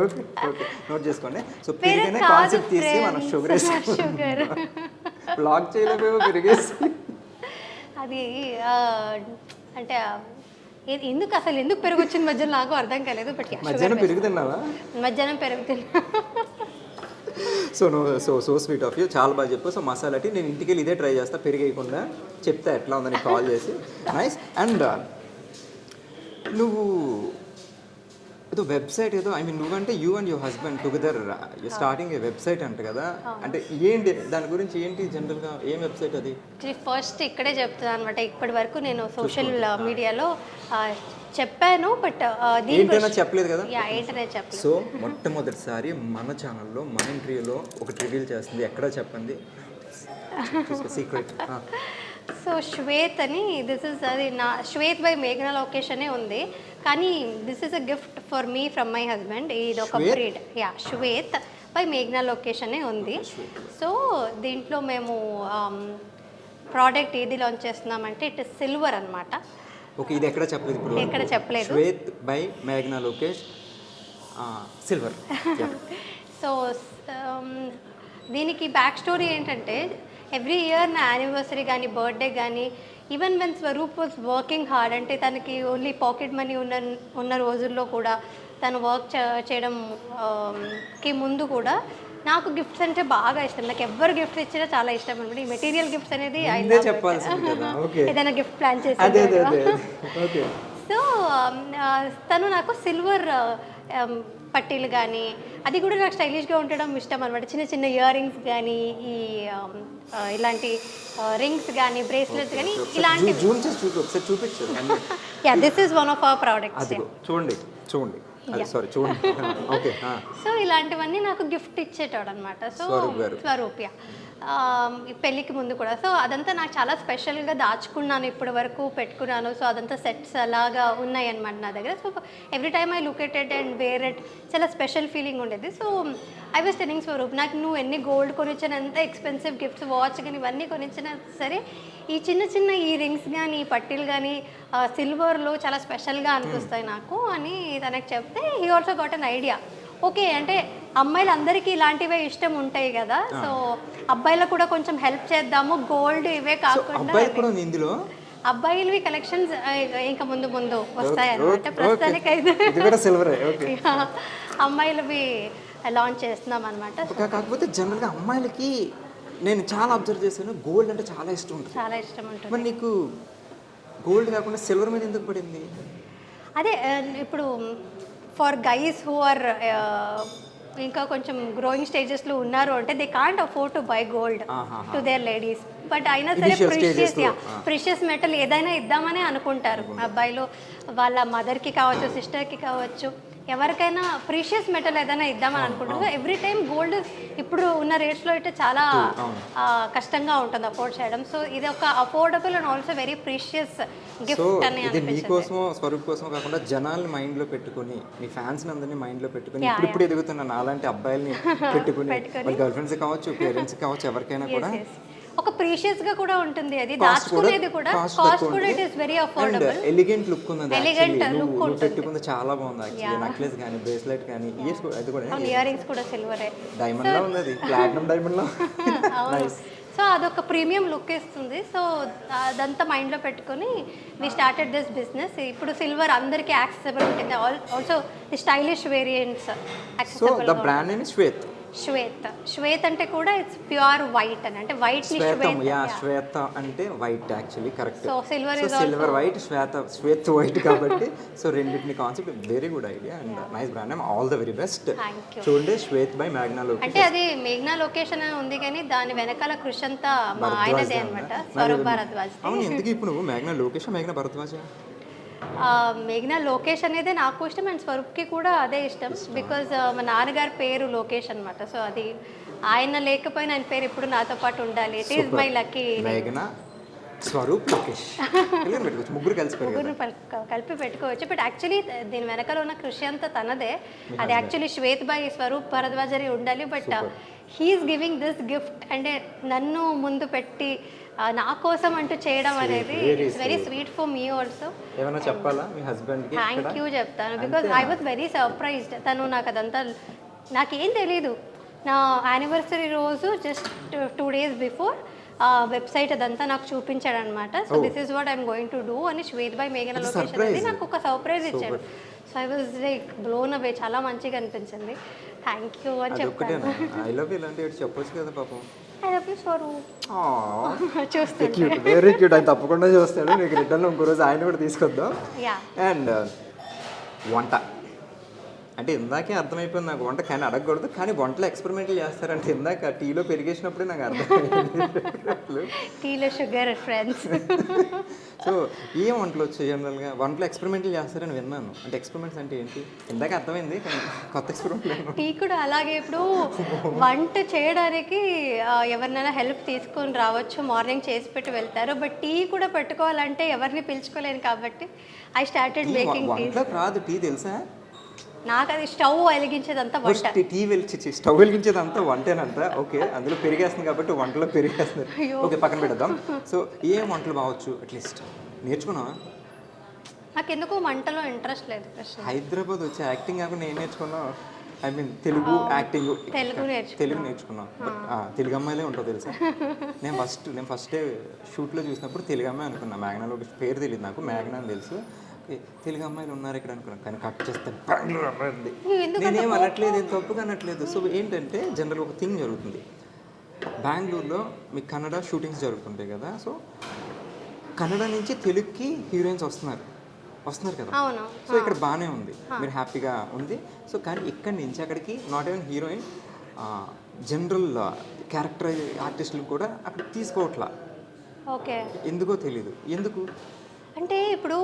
ఓకే ఓకే, నోట్ చేసుకోండి. సో పెరిగిన కాన్సెప్ట్ తీసి మనం షుగర్ వేసి బ్లాక్ చేయలేకపోయి పెరిగేసి
అది అంటే ఎందుకు పెరుగు వచ్చింది మధ్యలో నాకు అర్థం కాలేదు. బట్
మధ్యాహ్నం పెరుగు తిన్నావా?
మధ్యాహ్నం పెరుగు తిన్నా.
సో స్వీట్ ఆఫ్ యూ, చాలా బాగా చెప్పు. సో మసాలా టీ నేను ఇంటికి వెళ్ళి ఇదే ట్రై చేస్తా, పెరిగేయకుండా చెప్తా ఎట్లా ఉందని కాల్ చేసి. నైస్. అండ్ నువ్వు ఏదో వెబ్సైట్ ఏదో, ఐ మీన్ నువ్వంటే you and your husband together starting A website అంట కదా. అంటే ఏంటి దాని గురించి, ఏంటి జనరల్గా ఏం వెబ్సైట్ అది?
ఫస్ట్ ఇక్కడే చెప్తున్నాను అనమాట. ఇప్పటి వరకు నేను సోషల్ మీడియాలో చెప్పాను, బట్
ఏంటైనా చెప్పలేదు కదా.
ఏంటనే చెప్పలేదు.
సో మొట్టమొదటిసారి మన ఛానల్లో మన ఇంటర్వ్యూలో ఒకటి రివీల్ చేస్తుంది. ఎక్కడ చెప్పండి, సీక్రెట్.
సో శ్వేత్ అని, దిస్ ఇస్ అది నా శ్వేత్ బై మేఘనా లోకేష్ అనే ఉంది, కానీ this is a gift for me from my husband. ఇది ఒక బ్రీడ్. శ్వేత్ బై మేఘనా లోకేష్ అనే ఉంది. సో దీంట్లో మేము ప్రోడక్ట్ ఏది లాంచ్ చేస్తున్నామంటే ఇట్ ఇస్ సిల్వర్ అనమాట.
ఓకే, ఇది ఎక్కడ చెప్పలేదు ఇప్పుడు?
ఎక్కడ చెప్పలేదు.
శ్వేత్ బై మేఘనా లోకేష్ సిల్వర్.
సో దీనికి బ్యాక్ స్టోరీ ఏంటంటే, ఎవ్రీ ఇయర్ నా యానివర్సరీ కానీ బర్త్డే కానీ, even when Swaroop was working hard, అంటే తనకి ఓన్లీ పాకెట్ మనీ ఉన్న రోజుల్లో కూడా తను వర్క్ చేయడం కి ముందు కూడా నాకు గిఫ్ట్స్ అంటే బాగా ఇష్టం. నాకు ఎవరు గిఫ్ట్స్ ఇచ్చినా చాలా ఇష్టం అనమాట. ఈ మెటీరియల్ గిఫ్ట్స్ అనేది
ముందే చెప్పాల్సింది కదా. ఓకే,
ఏదైనా గిఫ్ట్ ప్లాన్
అదే
చేసి
అదే అదే ఓకే.
సో తను నాకు సిల్వర్ పట్టీలు కానీ అది కూడా నాకు స్టైలిష్గా ఉండడం ఇష్టం అనమాట. చిన్న చిన్న ఇయర్ రింగ్స్ కానీ ఈ ఇలాంటి రింగ్స్ కానీ బ్రేస్లెట్స్ కానీ ఇలాంటివి.
జూమ్ చేసి ఒకసారి చూపించు.
Yeah, this is one of our products.
అది చూడండి చూడండి, సారీ చూడండి. ఓకే.
సో ఇలాంటివన్నీ నాకు గిఫ్ట్ ఇచ్చేటాడు అనమాట. సో స్వరూప్య ఈ పెళ్ళికి ముందు కూడా. సో అదంతా నాకు చాలా స్పెషల్గా దాచుకున్నాను, ఇప్పటి వరకు పెట్టుకున్నాను. సో అదంతా సెట్స్ అలాగా ఉన్నాయి అనమాట నా దగ్గర. So every time I look at it and wear it, చాలా స్పెషల్ ఫీలింగ్ ఉండేది. So I was telling Swaroop, నాకు నువ్వు ఎన్ని గోల్డ్ కొనిచ్చిన, ఎంత ఎక్స్పెన్సివ్ గిఫ్ట్స్, వాచ్ కానీ ఇవన్నీ కొనిచ్చినా సరే, ఈ చిన్న చిన్న ఈ రింగ్స్ కానీ ఈ పట్టీలు కానీ సిల్వర్లో చాలా స్పెషల్గా అనిపిస్తాయి నాకు అని తనకు చెప్తే he also got an idea. Okay, అంటే అమ్మాయిలందరికీ ఇలాంటివే ఇష్టం ఉంటాయి కదా, సో అబ్బాయిలకు కూడా కొంచెం హెల్ప్ చేద్దాము, గోల్డ్ ఇవే కాకుండా
ఇందులో
అబ్బాయిలవి కలెక్షన్స్ ఇంకా ముందు ముందు వస్తాయి అన్నమాట. ప్రస్తుతానికి అయితే అమ్మాయిలవి లాంచ్ చేస్తున్నాం అనమాట.
కాకపోతే జనరల్గా అమ్మాయిలకి నేను చాలా అబ్జర్వ్ చేశాను, గోల్డ్ అంటే చాలా ఇష్టం ఉంటుంది.
చాలా ఇష్టం ఉంటుంది.
మరి నీకు గోల్డ్ కాకుండా సిల్వర్ మీద ఎందుకు పడింది?
అదే ఇప్పుడు ఫర్ గైస్ హూ ఆర్ ఇంకా కొంచెం గ్రోయింగ్ స్టేజెస్లో ఉన్నారు అంటే they can't afford to buy gold to their ladies. But అయినా సరే ప్రిషియస్ మెటల్ ఏదైనా ఇద్దామని అనుకుంటారు అబ్బాయిలు. వాళ్ళ మదర్కి కావచ్చు, సిస్టర్కి కావచ్చు, ఎవరికైనా ప్రీషియస్ మెటల్ ఏదైనా ఇద్దామని అనుకుంటారు. ఎవ్రీ టైం గోల్డ్ ఇప్పుడు ఉన్న రేట్స్లో అయితే చాలా కష్టంగా ఉంటుంది అఫోర్డ్ చేయడం. సో ఇది ఒక affordable and also very precious gift అని
అనిపించింది. మీకోసం, స్వరూప్ కోసం కాకుండా జనాల్ని మైండ్లో పెట్టుకుని, మీ ఫ్యాన్స్ అందరినీ మైండ్లో పెట్టుకుని ఇప్పుడు ఎదుగుతున్న అలాంటి అబ్బాయిల్ని పెట్టుకుని, వాళ్ళ గర్ల్ ఫ్రెండ్స్ కావచ్చు, పేరెంట్స్ కావచ్చు, ఎవరికైనా కూడా
ఒక ప్రీషియస్ గా కూడా ఉంటుంది. అది దాచుకునేది కూడా కాస్ట్ కూడా it is very affordable.
Elegant look ఉంది. ఎలిగెంట్ లుక్ ఉంటుంది. పెట్టుకుంది చాలా బాగుంది యాక్చువల్లీ. నెక్లెస్ గాని, బ్రేస్లెట్ గాని, అది కూడా
ఇయర్ రింగ్స్ కూడా సిల్వరే,
డైమండ్ లా ఉంది, అది ప్లాటినం డైమండ్ లా. నైస్.
సో అదొక ప్రీమియం లుక్ ఇస్తుంది. సో అదంతా మైండ్లో పెట్టుకొని వి స్టార్టెడ్ దిస్ బిజినెస్. ఇప్పుడు సిల్వర్ అందరికీ యాక్సెసిబుల్ ఉంటుంది. Also the stylish variants accessible.
So the brand name Shwet.
Shwet అంటే కూడా ఇట్స్ ప్యూర్ వైట్ అని, అంటే వైట్ ని
శ్వేత అంటే white actually, correct.
So
silver white, Shwet white కాబట్టి సో రెండింటిని concept very good idea and nice brand name. All the very best. చూడండి, Shwet by మేఘ్నా location.
అంటే అది మేఘ్నా లొకేషన్ అని ఉంది కానీ దాని వెనకాల కృషి అంతా మా ఆయనదే అన్నమాట, స్వరూప్ భారద్వాజ్.
అవును, ఎందుకు ఇప్పుడు మేఘ్నా లొకేషన్, మేఘ్నా భరద్వాజ్?
మేఘ్నా లోకేష్ అనేది నాకు ఇష్టం అండ్ స్వరూప్కి కూడా అదే ఇష్టం. బికాజ్ మా నాన్నగారి పేరు లోకేష్ అనమాట. సో అది ఆయన లేకపోయినా ఆయన పేరు ఇప్పుడు నాతో పాటు ఉండాలి. It is my lucky.
మేఘ్నా, స్వరూప్, లోకేష్ ముగ్గురు
కలిపి పెట్టుకోవచ్చు. బట్ యాక్చువల్లీ దీని వెనకాల ఉన్న కృషి అంతా తనదే. అది యాక్చువల్లీ శ్వేత్ బై స్వరూప్ భరద్వాజ్ అని ఉండాలి. But he's giving this gift, అంటే నన్ను ముందు పెట్టి నా కోసం అంటూ చేయడం అనేది it's very sweet for me also.
ఏమైనా చెప్పాలా మీ హస్బెండ్ కి?
థ్యాంక్ యూ చెప్తాను. Because I was very surprised. తను నాకు అదంతా నాకేం తెలీదు. నా యానివర్సరీ రోజు జస్ట్ 2 days బిఫోర్ వెబ్సైట్ అదంతా నాకు చూపించాడు అనమాట. So this is what I'm going to do అని శ్వేత్ బై మేఘనా లొకేషన్ అనేది నాకు ఒక సర్ప్రైజ్ ఇచ్చాడు. So I was like blown away, చాలా మంచిగా అనిపించింది. థ్యాంక్ యూ అని చెప్పాను.
ఐ లవ్ యూ ఇలాంటివి చెప్పొచ్చు కదా పాపం.
I love you Swaroop.
చూస్తాడు, వెరీ క్యూట్. ఆయన తప్పకుండా చూస్తాడు. నీకు రిటర్న్లో ఇంకో రోజు ఆయన కూడా తీసుకొద్దాం. అండ్ వంట అంటే ఇందాకే అర్థమైపోయింది నాకు, వంట కానీ అడగకూడదు, కానీ వంటలో ఎక్స్పెరిమెంట్లు చేస్తారంటే ఇందాక టీలో పెరిగేసినప్పుడే నాకు అర్థమైంది.
టీలో షుగర్ ఫ్రెండ్స్.
సో ఏం వంటలు వచ్చాయి జనరల్గా? వంటలో ఎక్స్పెరిమెంట్లు చేస్తారని విన్నాను. అంటే ఎక్స్పెరిమెంట్స్ అంటే ఏంటి ఇందాక అర్థమైంది, కానీ కొత్త ఎక్స్పెరిమెంట్.
టీ కూడా అలాగే. ఇప్పుడు వంట చేయడానికి ఎవరినైనా హెల్ప్ తీసుకొని రావచ్చు, మార్నింగ్ చేసి పెట్టి వెళ్తారు. బట్ టీ కూడా పెట్టుకోవాలంటే ఎవరిని పిలుచుకోలేను కాబట్టి ఐ స్టార్టెడ్ మేకింగ్ టీ.
వంటలోకి రాదు టీ, తెలుసా?
నాకు అది స్టవ్ వెలిగించేదంతా వంట.
టీ స్టవ్ వెలిగించేదంతా వంటేనంట. ఓకే, అందులో పెరిగేస్తుంది కాబట్టి వంటలో పెరిగేస్తుంది. ఓకే, పక్కన పెడదాం. సో ఏం వంటలు బావచ్చు అట్లీస్ట్ నేర్చుకున్నావా?
నాకు ఎందుకో వంటలో ఇంట్రెస్ట్ లేదు.
హైదరాబాద్ వచ్చి యాక్టింగ్ కాకుండా ఏం నేర్చుకున్నావు? I mean Telugu acting, Telugu నేర్చుకున్నాం. బట్ తెలుగు అమ్మాయిలే ఉంటావు తెలుసా. నేను ఫస్ట్ డే షూట్లో చూసినప్పుడు తెలుగు అమ్మాయి అనుకున్నా. మేఘనా లొకేషన్ పేరు తెలియదు నాకు, మేఘనా అని తెలుసు. ఓకే తెలుగు అమ్మాయిలు ఉన్నారు ఇక్కడ అనుకున్నాను, కానీ కట్ చేస్తే బెంగళూరు అమ్మాయి ఉంది.
ఎందుకంత
నేనేం అనట్లేదు, ఏం తప్పుగా అనట్లేదు. సో ఏంటంటే జనరల్ ఒక థింగ్ జరుగుతుంది, బెంగళూరులో మీకు కన్నడ షూటింగ్స్ జరుగుతుంటాయి కదా. సో కన్నడ నుంచి తెలుగుకి హీరోయిన్స్ వస్తున్నారు కదా.
అవును.
సో ఇక్కడ బాగానే ఉంది, మీరు హ్యాపీగా ఉంది. సో కానీ ఇక్కడి నుంచి అక్కడికి not even heroine, general character ఆర్టిస్టులు కూడా అక్కడ తీసుకోవట్లా.
ఓకే.
ఎందుకో తెలీదు ఎందుకు.
అంటే ఇప్పుడు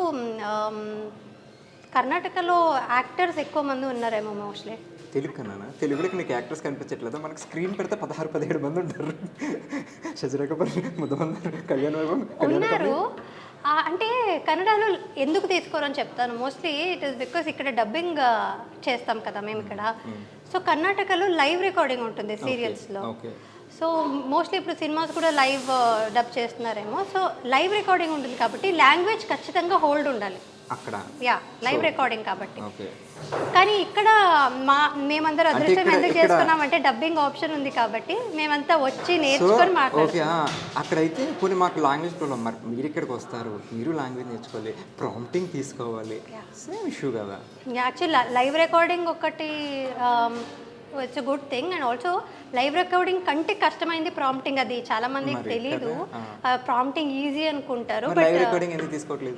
కర్ణాటకలో యాక్టర్స్ ఎక్కువ మంది ఉన్నారేమో మోస్ట్లీ.
తెలుగు కన్నా తెలుగులో నీకు యాక్టర్స్ కనిపించట్లేదు. మనకి స్క్రీన్ పెడితే 16-17 మంది ఉంటారు. శశిరేఖపర్, ముద్దమందరు, కళ్యాణ్ వైభవ్
ఉన్నారు. అంటే కన్నడలో ఎందుకు తీసుకోరని చెప్తాను. మోస్ట్లీ ఇట్ ఈస్ బికాస్ ఇక్కడ డబ్బింగ్ చేస్తాం కదా మేము ఇక్కడ. సో కర్ణాటకలో లైవ్ రికార్డింగ్ ఉంటుంది సీరియల్స్లో. సో మోస్ట్లీ ఇప్పుడు సినిమాస్ కూడా లైవ్ డబ్ చేస్తున్నారేమో. సో లైవ్ రికార్డింగ్ ఉంటుంది కాబట్టి లాంగ్వేజ్ ఖచ్చితంగా హోల్డ్ ఉండాలి
అక్కడ.
యా, లైవ్ రికార్డింగ్ కాబట్టి. కానీ ఇక్కడ మేమందరూ అదృష్టం ఎందుకు చేసుకున్నామంటే డబ్బింగ్ ఆప్షన్ ఉంది కాబట్టి మేమంతా వచ్చి నేర్చుకొని మాట్లాడుతాం.
అక్కడైతే కొన్ని మాకు లాంగ్వేజ్ ప్రాబ్లం, మరి మీరు ఇక్కడికి వస్తారు, మీరు లాంగ్వేజ్ నేర్చుకోవాలి, ప్రాంప్టింగ్ తీసుకోవాలి, సేమ్ ఇష్యూ కదా.
యాక్చువల్లీ లైవ్ రికార్డింగ్ ఒకటి it's good thing. And also live recording కంటే కష్టమైంది ప్రాంప్టింగ్. అది చాలా మందికి తెలీదు. ప్రాంప్టింగ్ ఈజీ అనుకుంటారు, బట్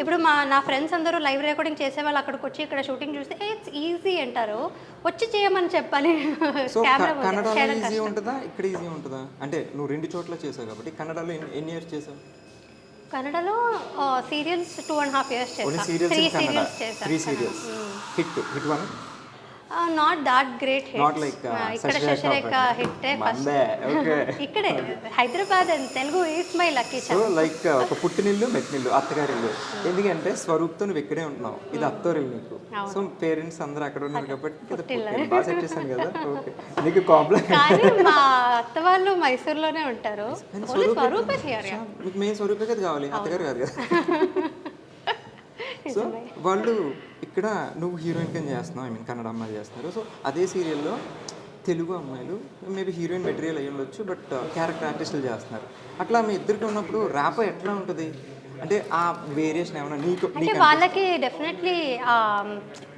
ఇప్పుడు నా ఫ్రెండ్స్ అందరూ లైవ్ రికార్డింగ్ చేసే వాళ్ళు అక్కడికి వచ్చి ఇక్కడ షూటింగ్ చూస్తే ఇట్స్ ఈజీ అంటారు. వచ్చి చేయమని చెప్పాలి.
ఈజీ ఉంటుందా ఇక్కడ ఈజీ ఉంటుందా? అంటే నువ్వు 2 చోట్ల చేసావు కాబట్టి కన్నడలో ఎన్ని ఇయర్స్ చేసావు?
కన్నడలో సీరియల్స్ 2.5 years చేసాను.
3 serials. Hit 1.
Not that great hit.
Not like
ఇక్కడ శశిరేఖ హిట్ ఫస్ట్. ఇక్కడే Hyderabad and Telugu is my lucky chance.
So like ఒక పుట్టినిల్లు, మెట్టినిల్లు, అత్తగారిల్లు. ఎందుకంటే స్వరూప్తో నువ్వు ఇక్కడే ఉంటున్నావు, ఇది అత్తోరిల్లు నీకు. సో పేరెంట్స్ అందరూ అక్కడ ఉన్నారు కాబట్టి బాగా సెట్ చేశాను కదా. ఓకే, నీకు కాంప్లెక్స్.
కానీ మా అత్త వాళ్ళు మైసూర్లోనే ఉంటారు. స్వరూపే
మీకు మెయిన్ స్వరూపే కదా కావాలి, అత్తగారు కాదు కదా. సో వాళ్ళు ఇక్కడ నువ్వు హీరోయిన్ కింద చేస్తున్నావు, ఐ మీన్ కన్నడ అమ్మాయిలు చేస్తున్నారు. సో అదే సీరియల్లో తెలుగు అమ్మాయిలు మేబీ హీరోయిన్ మెటీరియల్ అయ్యి ఉండొచ్చు, బట్ క్యారెక్టర్ ఆర్టిస్టులు చేస్తున్నారు. అట్లా మీ ఇద్దరికి ఉన్నప్పుడు ర్యాప్ ఎట్లా ఉంటుంది? అంటే ఆ వేరియేషన్ ఏమన్నా నీకు?
అంటే వాళ్ళకి డెఫినెట్లీ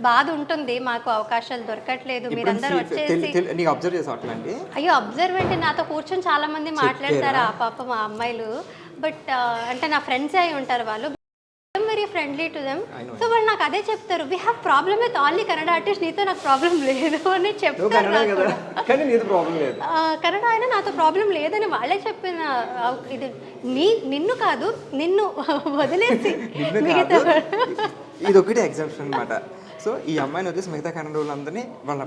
బాధ ఉంటుంది, మాకు అవకాశాలు దొరకట్లేదు, మీరందరూ వచ్చేసి.
నీకు అబ్జర్వ్ చేసావు అట్లా? అంటే
అయ్యో అబ్జర్వ్ అంటే నాతో కూర్చొని చాలా మంది మాట్లాడతారు ఆ పాప మా అమ్మాయిలు. బట్ అంటే నా ఫ్రెండ్స్ అయి ఉంటారు వాళ్ళు, very friendly to them. So వాళ్ళు నాకు అదే చెప్తారు, we have problem with all the Kannada artist, నీతో నాకు ప్రాబ్లం లేదు అని చెప్తారు. కన్నడ అయినా నాతో ప్రాబ్లం లేదని వాళ్ళే చెప్పిన. ఇది నిన్ను కాదు, నిన్ను వదిలేసి
ఇది ఒకటి ఎగ్జాంపుల్ అనమాట. సో ఈ అమ్మాయిని వచ్చేసి మిగతా కన్నడ వాళ్ళందరినీ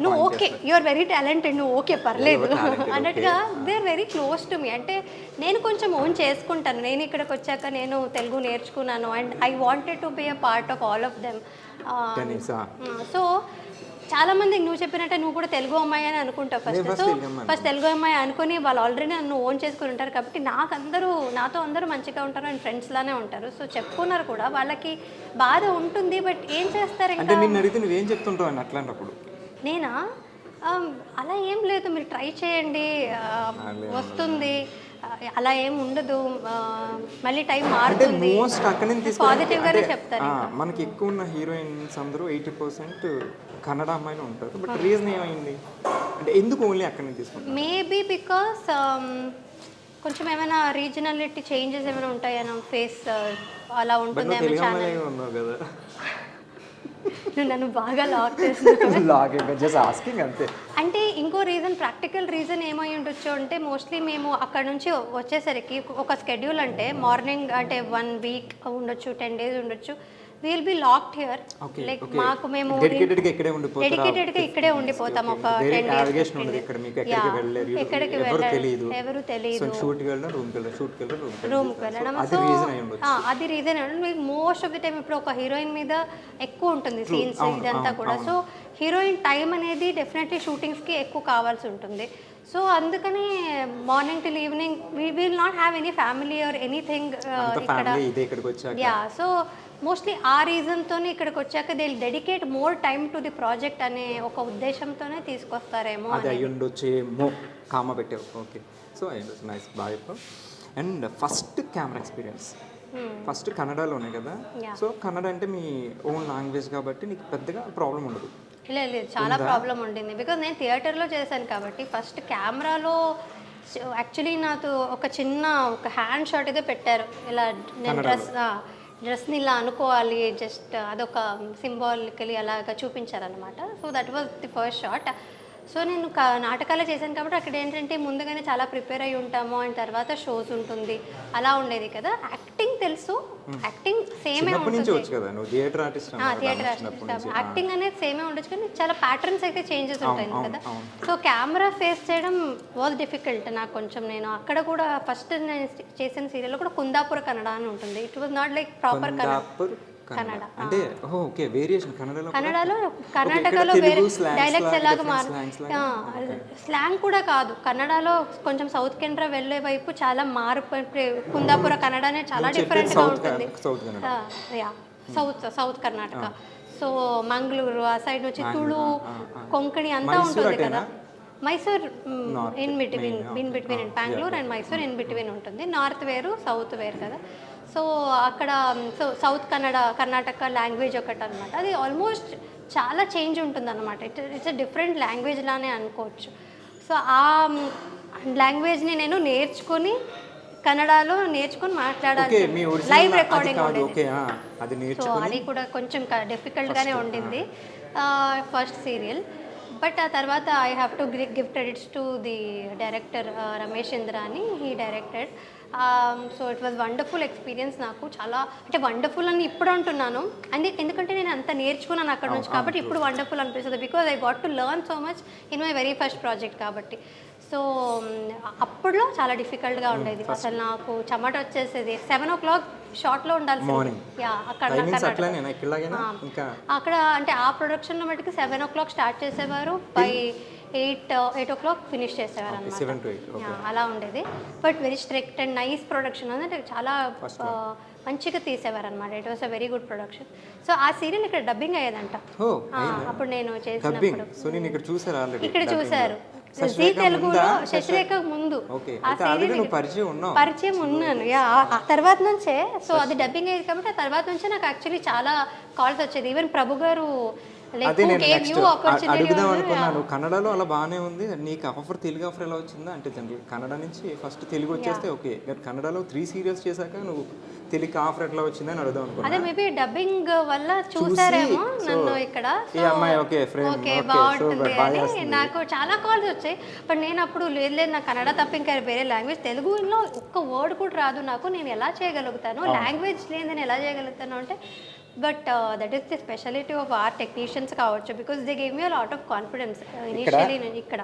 నువ్వు okay, you are very talented, నువ్వు ఓకే పర్లేదు అన్నట్టుగా they are very close to me. అంటే నేను కొంచెం ఓన్ చేసుకుంటాను, నేను ఇక్కడికి వచ్చాక నేను తెలుగు నేర్చుకున్నాను and I wanted to be a part of all of them. So చాలా మందికి నువ్వు చెప్పినట్టే నువ్వు కూడా తెలుగు అమ్మాయి అని అనుకుంటావు ఫస్ట్ తెలుగు అమ్మాయి అనుకుని వాళ్ళు ఆల్రెడీ నన్ను ఓన్ చేసుకుని ఉంటారు కాబట్టి నాతో అందరూ మంచిగా ఉంటారు అండ్ ఫ్రెండ్స్ లానే ఉంటారు. సో చెప్పుకున్నారు కూడా, వాళ్ళకి బాధ ఉంటుంది, బట్ ఏం చేస్తారు ఇంకా.
నువ్వేం చెప్తుంటావు అని అట్లాంటప్పుడు?
నేనా అలా ఏం లేదు, మీరు ట్రై చేయండి, వస్తుంది, అలా ఏం ఉండదు, మళ్ళీ టైం మారుతుంది, పాజిటివ్ గానే చెప్తాను.
మనకి ఎక్కువ ఉన్న హీరోయిన్స్ అందరూ 80% కన్నడ అమ్మాయిలు ఉంటారు, బట్ రీజన్ ఏమైంది అంటే ఎందుకు ఓన్లీ అక్కడ నుంచి తీసుకుంటారు?
మేబీ బికాస్ కొంచెం ఏమైనా రీజనాలిటీ చేంజెస్ ఏమైనా ఉంటాయన్నా, ఫేస్ అలా ఉంటుంది. నువ్వు నన్ను బాగా లాక్ చేస్తున్నావు. అంటే ఇంకో రీజన్, ప్రాక్టికల్ రీజన్ ఏమై ఉండొచ్చు అంటే మోస్ట్లీ మేము అక్కడ నుంచి వచ్చేసరికి ఒక స్కెడ్యూల్ అంటే మార్నింగ్ అంటే 1 week ఉండొచ్చు, 10 days ఉండొచ్చు. Will be locked here, like మాకు మేము డెడికేటెడ్ గా ఇక్కడే ఉండిపోతాం ఒక 10 days. ఎక్కడికి వెళ్ళాలి ఎవరు తెలియదు, రూమ్కి వెళ్ళడం. సో అది reason. Most of the time ఇప్పుడు ఒక హీరోయిన్ మీద ఎక్కువ ఉంటుంది సీన్స్ ఇదంతా కూడా. సో హీరోయిన్ టైం అనేది డెఫినెట్లీ షూటింగ్స్కి ఎక్కువ కావాల్సి ఉంటుంది. సో అందుకని morning till evening we will not have any family or anything ఇక్కడ. యా, సో మోస్ట్లీ ఆ రీజన్తోనే ఇక్కడికి వచ్చాక they will dedicate more time to the project అనే ఒక ఉద్దేశంతోనే తీసుకొస్తారేమో.
అది అయ్యుండొచ్చేమో, కామ పెట్టావు. ఓకే, సో అయ్యుండొచ్చు. నైస్, బాగా చెప్పావు. And first camera experience first కన్నడలోనే కదా,
Yeah.
సో కన్నడ అంటే మీ ఓన్ లాంగ్వేజ్ కాబట్టి నీకు పెద్దగా ప్రాబ్లం ఉండదు.
లేదు లేదు, చాలా ప్రాబ్లం ఉండింది. బికాజ్ నేను థియేటర్లో చేశాను కాబట్టి ఫస్ట్ కెమెరాలో యాక్చువల్లీ నాకు ఒక హ్యాండ్ షాట్ అయితే పెట్టారు. ఇలా నేను డ్రెస్ని ఇలా అనుకోవాలి, జస్ట్ అదొక సింబాలికలీ అలాగా చూపించారనమాట. So that was the first shot. So నేను నాటకాలే చేశాను కాబట్టి అక్కడ ఏంటంటే ముందుగానే చాలా ప్రిపేర్ అయి ఉంటాము, అండ్ తర్వాత షోస్ ఉంటుంది, అలా ఉండేది కదా. యాక్టింగ్ తెలుసు, యాక్టింగ్ సేమే
చిన్నప్పటి నుంచి
ఉంటుంది.
వచ్చు కదా నువ్వు, theatre artist
theatre artist acting అనేది సేమే ఉండొచ్చు, కానీ చాలా ప్యాటర్న్స్ అయితే చేంజెస్ ఉంటాయి కదా. సో కెమెరా ఫేస్ చేయడం వాజ్ డిఫికల్ట్ నాకు కొంచెం. నేను అక్కడ కూడా ఫస్ట్ నేను చేసిన సీరియల్లో కూడా కుందాపుర కన్నడ అని ఉంటుంది. It was not like proper Kannada.
అంటే ఓకే, వేరియేషన్
కన్నడలో కర్ణాటకలో వేరే డైలెక్ట్స్ ఎలాగ స్లాంగ్ కూడా కాదు. కన్నడలో కొంచెం సౌత్ కెనరా వెళ్ళే వైపు చాలా కుందాపుర కన్నడ అనేది చాలా డిఫరెంట్గా ఉంటుంది. సౌత్ కర్ణాటక, సో మంగళూరు ఆ సైడ్ నుంచి తుళు, కొంకణి అంతా ఉంటుంది కదా. Mysore in between Bengaluru and Mysore in between ఉంటుంది. నార్త్ వేరు, సౌత్ వేరు కదా. సో అక్కడ సౌత్ కర్ణాటక లాంగ్వేజ్ ఒకటి అనమాట. అది ఆల్మోస్ట్ చాలా చేంజ్ ఉంటుంది అనమాట. ఇట్స్ డిఫరెంట్ లాంగ్వేజ్ లానే అనుకోవచ్చు. సో ఆ లాంగ్వేజ్ని నేను కన్నడలో నేర్చుకొని మాట్లాడాలి. లైవ్ రికార్డింగ్ ఉండేది. సో అది కూడా కొంచెం డిఫికల్ట్గానే ఉండింది ఫస్ట్ సీరియల్. బట్ ఆ తర్వాత I have to give credits to the director Ramesh Indra అని, he directed. So it was wonderful experience. నాకు చాలా అంటే వండర్ఫుల్ అని ఇప్పుడు అంటున్నాను, ఎందుకంటే నేను అంత నేర్చుకున్నాను అక్కడ నుంచి కాబట్టి ఇప్పుడు వండర్ఫుల్ అనిపిస్తుంది. Because I got to learn so much in my very first project కాబట్టి. సో అప్పుడులో చాలా డిఫికల్ట్గా ఉండేది. అసలు నాకు చెమట వచ్చేసేది. 7 o'clock షార్ట్లో ఉండాల్సింది. అక్కడ అంటే ఆ ప్రొడక్షన్లో మటుకు 7 o'clock స్టార్ట్ చేసేవారు, బై 8 o'clock ఫినిష్ చేసేవారు అన్నమాట. అలా ఉండేది. But very strict and nice production, అంటే చాలా మంచిగా తీసేవారు అనమాట. It was a very good production. So ఆ సీరియల్ ఇక్కడ డబ్బింగ్ అయ్యేదంట అప్పుడు నేను చేసినప్పుడు. ఇక్కడ చూసారు జీ తెలుగులో శశిరేఖ ముందు పరిచయం ఉన్నాను. ఆ తర్వాత నుంచే సో అది డబ్బింగ్ అయ్యేది కాబట్టి ఆ తర్వాత నుంచే నాకు యాక్చువల్లీ చాలా కాల్స్ వచ్చేది. ఈవెన్ ప్రభు గారు
అడుగుదాం అనుకున్నాను. కన్నడలో అలా బాగానే ఉంది, నీకు ఆఫర్ తెలుగు ఆఫర్ ఎలా వచ్చిందా అంటే జనరల్ కన్నడ నుంచి ఫస్ట్ తెలుగు వచ్చేస్తే ఓకే, కన్నడలో 3 సీరియల్స్ చేశాక నువ్వు తెలుగు ఆఫర్ ఎట్లా వచ్చిందా అని అడుగుదాం అనుకున్నాను.
అదే మేబీ డబ్బింగ్ వల్ల చూసారేమో నన్ను ఇక్కడ. ఓకే బాగుంటుంది అని నాకు చాలా కాల్స్ వచ్చాయి. బట్ నేను అప్పుడు లేదు నాకు కన్నడ తప్ప ఇంకా వేరే లాంగ్వేజ్, తెలుగులో ఒక్క వర్డ్ కూడా రాదు నాకు, నేను ఎలా చేయగలుగుతాను, లాంగ్వేజ్ లేదు నేను ఎలా చేయగలుగుతాను అంటే. But that is the speciality of our technicians కావచ్చు, because they gave me a lot of confidence initially. నేను ఇక్కడ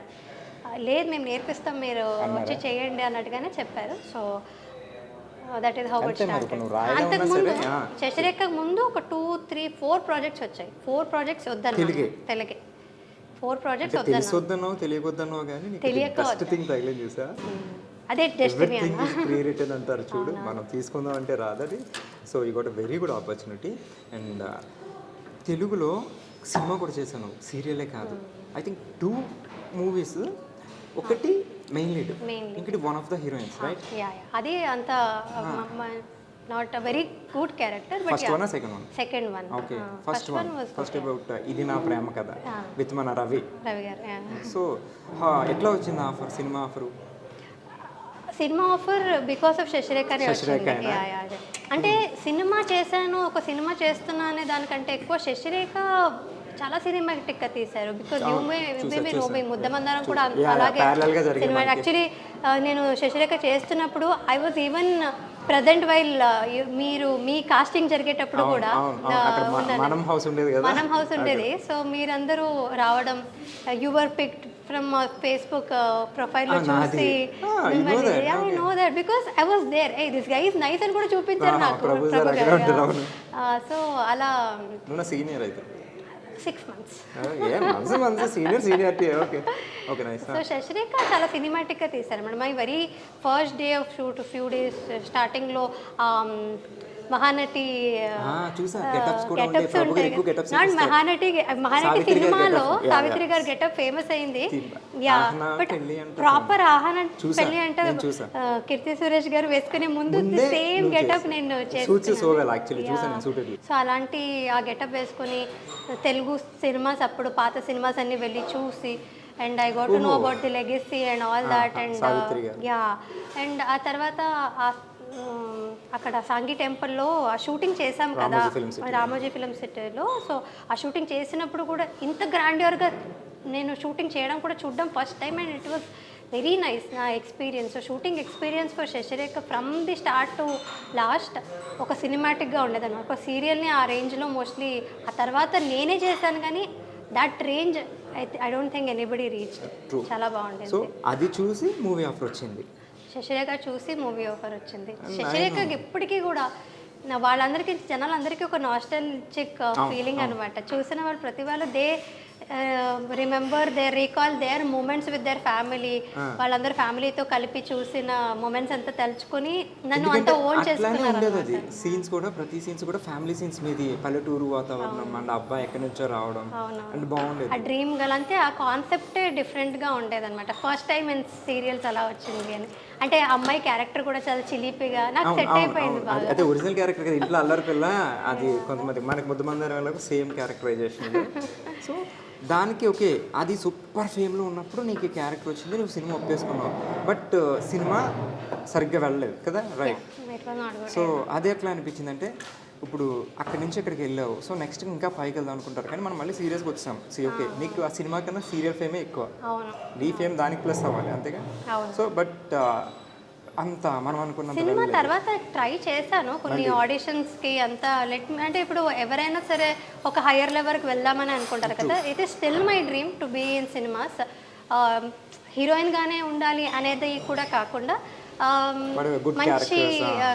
లేదు మేము నేర్పిస్తాం మీరు వచ్చి చేయండి అన్నట్టుగానే చెప్పారు. So that is how it started. అంతకుముందు శశిరేఖ ముందు ఒక 2, 3, 4 ప్రాజెక్ట్స్ వచ్చాయి. 4 ప్రాజెక్ట్స్ వద్దన్నా తెలుగే 4 ప్రాజెక్ట్స్ వద్దన్నా
తెలియక
అదే డెస్టినీ
అంటారు చూడు, మనం తీసుకుందాం అంటే రాదది. So you got a very good opportunity. And తెలుగులో సినిమా కూడా చేశాను, సీరియలే కాదు. ఐ థింక్ 2 movies, ఒకటి మెయిన్ లీడ్, ఇంకటి one of the heroines, right?
అది అంత not a very good character. But
first one second one?
Second one.
Okay, first about ఇది నా ప్రేమ కథ విత్ మన రవి
గారు.
సో ఎట్లా వచ్చింది offer, cinema offer?
Cinema offer because of Shashirekha అంటే సినిమా చేశాను, ఒక సినిమా చేస్తున్నా అనే దానికంటే ఎక్కువ శశిరేఖ చాలా సినిమాటిక్గా తీశారు. బికాజ్ ముద్దమందారం కూడా అలాగే సినిమా. యాక్చువల్లీ నేను శశిరేఖ చేస్తున్నప్పుడు I was even present while me casting జరిగేటప్పుడు కూడా
మనం హౌస్ ఉండేది.
సో మీరందరూ రావడం, యువర్ పిక్డ్ ఫ్రమ్ ఫేస్బుక్ ప్రొఫైల్లో చూసి I know that because I was there. This guy is nice అని కూడా చూపించారు నాకు ప్రభు గారు. సో అలా 6 months. సో శశిరేఖ చాలా సినిమాటిక్గా తీశారు madam. My very first day of shoot, few days స్టార్టింగ్లో మహానటి
చూసా గెటప్స్ కూడా ఉండే
గెటప్స్
ప్రభు గారు
ఉంటాయి
ఎక్కువ గెటప్స్
నాట్ మహానటి
సావిత్రి గారి
సినిమాలో
getup.
సావిత్రి గారి గెటప్ ఫేమస్ అయింది యా
ఆహనా
బట్
పెళ్ళి అంటే
ప్రాపర్ ఆహనా
చూసా,
పెళ్ళి అంటే
నేను చూసా.
కీర్తి సురేష్ గారు వేసుకునే ముందు
ముందే
సేమ్
నువ్వు
గెటప్
చేసావు.
నేను
Suits so well,
చేస్తున్నాను
actually. చూసా నేను, suited you.
సో అలాంటి ఆ గెటప్ వేసుకొని తెలుగు సినిమాస్ అప్పుడు పాత సినిమాస్ అన్ని వెళ్ళి చూసి and I got to know about the legacy and all that and
Savitri garu.
Yeah and ఆ తర్వాత అక్కడ సాంగి టెంపుల్లో ఆ షూటింగ్ చేసాం కదా
Ramoji film city.
Ramoji film సిటీలో సో ఆ షూటింగ్ చేసినప్పుడు కూడా ఇంత గ్రాండ్యూర్గా నేను షూటింగ్ చేయడం కూడా చూడడం first time and it was very nice నా experience shooting experience for Sasirekha from the start to last ఒక సినిమాటిక్గా ఉండేదన్నమాట ఒక సీరియల్ని ఆ రేంజ్లో మోస్ట్లీ ఆ తర్వాత నేనే చేశాను కానీ that range I don't think anybody reach చాలా బాగుండేది
సో అది చూసి మూవీ ఆఫర్ వచ్చింది.
శశిరేఖ చూసి మూవీ ఆఫర్ వచ్చింది శశిరేఖకి ఎప్పటికీ కూడా వాళ్ళందరికీ జనాలందరికీ ఒక నాస్టాల్జిక్ ఫీలింగ్ అనమాట చూసిన వాళ్ళు ప్రతి వాళ్ళు they remember they recall their moments with their family వాళ్ళందరూ ఫ్యామిలీతో కలిపి చూసిన మూమెంట్స్ అంతా తలుచుకొని నన్ను అంత ఓన్
అట్లానే
చేసుకున్నారు
ఉండేది అది సీన్స్ కూడా, ప్రతి సీన్స్ కూడా ఫ్యామిలీ సీన్స్ మీది, పల్లెటూరు వాతావరణం అండ్ అబ్బాయి ఎక్కడి నుంచో రావడం అండ్ బాగుండేది.
ఆ డ్రీమ్ గల్ అంతే ఆ కాన్సెప్టే డిఫరెంట్గా ఉండేది అనమాట ఫస్ట్ టైం ఇన్ సీరియల్స్ అలా వచ్చింది అని అంటే అమ్మాయి క్యారెక్టర్ కూడా చాలా చిలిపిగా నాకు సెట్ అయిపోయింది బాగా.
అయితే ఒరిజినల్ క్యారెక్టర్ కదా, ఇంట్లో అల్లరి పిల్ల అది కొంతమంది మనకి ముద్దమంది వాళ్ళకు సేమ్ క్యారెక్టరైజేషన్. సో దానికి ఓకే అది సూపర్ ఫేమ్లో ఉన్నప్పుడు నీకు ఈ క్యారెక్టర్ వచ్చింది, నువ్వు సినిమా ఒప్పేసుకున్నావు. బట్ సినిమా సరిగ్గా వెళ్ళలేదు కదా, రైట్? సో అది ఎట్లా అనిపించింది అంటే ఇప్పుడు అక్కడి నుంచి ఇక్కడికి వెళ్ళావు, సో నెక్స్ట్ ఇంకా పైకి వెళ్దాం అనుకుంటారు కానీ మనం మళ్ళీ సీరియస్గా వచ్చాం. ఓకే నీకు ఆ సినిమా కన్నా సీరియల్ ఫేమే ఎక్కువ, నీ ఫేమ్ దానికి ప్లస్ అవ్వాలి అంతేగా. సో బట్ అంత మనం అనుకున్నంత
సినిమా తర్వాత ట్రై చేశాను కొన్ని ఆడిషన్స్కి అంతా అంటే ఇప్పుడు ఎవరైనా సరే ఒక హయ్యర్ లెవెల్కి వెళ్దామని అనుకుంటారు కదా, it is still my dream to be in cinemas. హీరోయిన్గానే ఉండాలి అనేది కూడా కాకుండా మంచి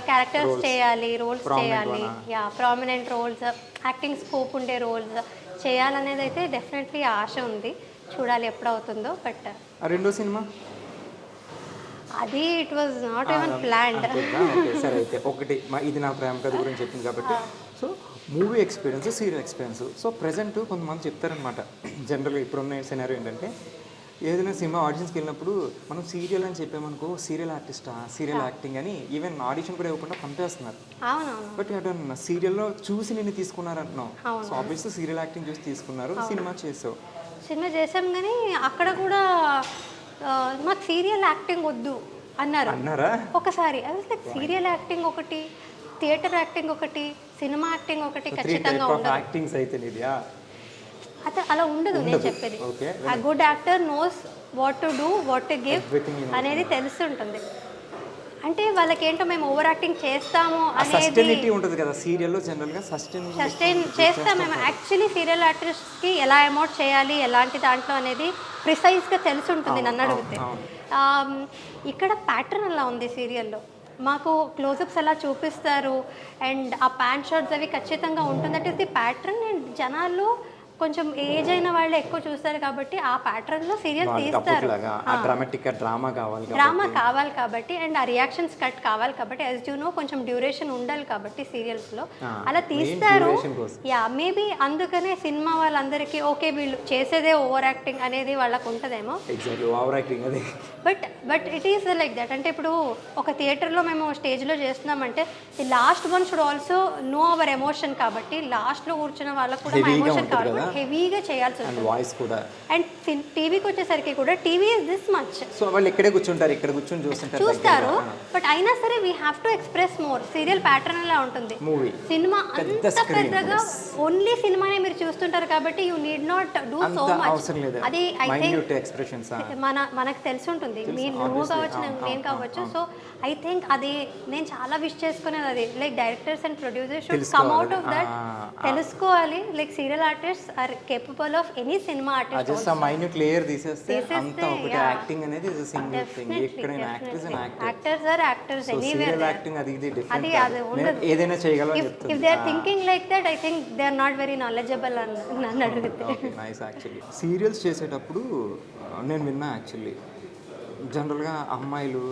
క్యారెక్టర్స్ చేయాలి, రోల్స్ చేయాలి, yeah prominent roles, acting scope ఉండే రోల్స్ చేయాలనేది అయితే డెఫినెట్లీ ఆశ ఉంది. చూడాలి ఎప్పుడవుతుందో. బట్
రెండో సినిమా
అది it was not even planned.
సరే అయితే ఒకటి ఇది నా ప్రేమ కథ గురించి చెప్పింది కాబట్టి, so movie experience, serial experience. So present కొంతమంది చెప్తారనమాట, జనరల్గా ఇప్పుడున్న సినారియో ఏంటంటే ఏదైనా సినిమా ఆడిషన్స్కి వెళ్ళినప్పుడు మనం సీరియల్ అని చెప్పామనుకో, సీరియల్ ఆర్టిస్టా, సీరియల్ యాక్టింగ్ అని ఈవెన్ ఆడిషన్ కూడా ఇవ్వకుండా పంపేస్తున్నారు. బట్ అటు సీరియల్లో చూసి నేను తీసుకున్నారు అంటున్నావు. సో ఆబ్వియస్లీ సీరియల్ యాక్టింగ్ చూసి తీసుకున్నారు, సినిమా చేసావు.
సినిమా చేసాం కానీ అక్కడ కూడా మాకు సీరియల్ యాక్టింగ్ వద్దు అన్నారా ఒకసారి. అది సీరియల్ యాక్టింగ్ ఒకటి, థియేటర్ యాక్టింగ్ ఒకటి, సినిమా యాక్టింగ్ ఒకటి ఖచ్చితంగా ఉండదు.
యాక్టింగ్స్ అయితే
అయితే అలా ఉండదు. నేను చెప్పేది ఆ good actor knows what to do, what to give అనేది తెలుస్తుంటుంది. అంటే వాళ్ళకి ఏంటో మేము ఓవర్ యాక్టింగ్ చేస్తాము అనేది
ఉంటుంది కదా సీరియల్లో, జనరల్గా
సస్టైన్ చేస్తాం మేము. యాక్చువల్లీ సీరియల్ ఆర్టిస్ట్కి ఎలా అమౌంట్ చేయాలి, ఎలాంటి దాంట్లో అనేది ప్రిసైజ్గా తెలిసి ఉంటుంది నన్ను అడిగితే. ఇక్కడ ప్యాటర్న్ అలా ఉంది సీరియల్లో. మాకు క్లోజప్స్ ఎలా చూపిస్తారు అండ్ ఆ ప్యాంట్ షర్ట్స్ అవి ఖచ్చితంగా ఉంటుంది. That is the pattern. And జనాలు కొంచెం ఏజ్ అయిన వాళ్ళు ఎక్కువ చూస్తారు కాబట్టి ఆ ప్యాటర్న్లో సీరియల్ తీస్తారు. డ్రామా కావాలి కాబట్టి అండ్ ఆ రియాక్షన్స్ కట్ కావాలి కాబట్టి, యాజ్ యూ నో కొంచెం డ్యూరేషన్ ఉండాలి కాబట్టి సీరియల్స్లో అలా తీస్తారు. యా మేబీ అందుకనే సినిమా వాళ్ళందరికీ ఓకే వీళ్ళు చేసేదే ఓవర్ యాక్టింగ్ అనేది వాళ్ళకు ఉంటుందేమో. But it is like that. అంటే ఇప్పుడు ఒక థియేటర్లో మేము స్టేజ్లో చేస్తున్నామంటే the last one should also know our emotion కాబట్టి లాస్ట్లో కూర్చున్న వాళ్ళకు కూడా మా ఎమోషన్ కావాలి, హెవీగా చేయాల్సి వస్తుంది.
వాయిస్ కూడా.
అండ్ టీవీకి వచ్చేసరికి కూడా TV is this much.
So వాళ్ళు ఇక్కడే కూర్చుంటారు, ఇక్కడ కూర్చొని చూస్తారు.
బట్ అయినా సరే we have to express more. Serial pattern అలా ఉంటుంది. సినిమా అంత పెద్దగా ఓన్లీ సినిమానే మీరు చూస్తుంటారు కాబట్టి you need not do so much. అది ఐ థింక్ మనకు తెలిసి ఉంటుంది, నువ్వు కావచ్చు నేను కావచ్చు. సో ఐ థింక్ అది నేను చాలా విష్ చేసుకునేది అది, like directors and producers should come out of that. తెలుసుకోవాలి like serial artist are capable of any cinema artist.
Just ఆ మైన్యూట్ లేయర్ తీసేస్తే అంతా ఒకటి. యాక్టింగ్ అనేది ఇస్ ఎ సింగిల్ థింగ్. ఎక్కడైనా actors and
actors are actors anywhere.
Serial acting అది different.
అది ఉండదు.
ఏదైనా చేయగలరు చెప్తారు.
If they are thinking like that I think they are not very knowledgeable అని నన్ను అడిగితే.
Okay nice. యాక్చువల్లీ సీరియల్స్ చేసేటప్పుడు నేను విన్నా యాక్చువల్లీ జనరల్గా అమ్మాయిలు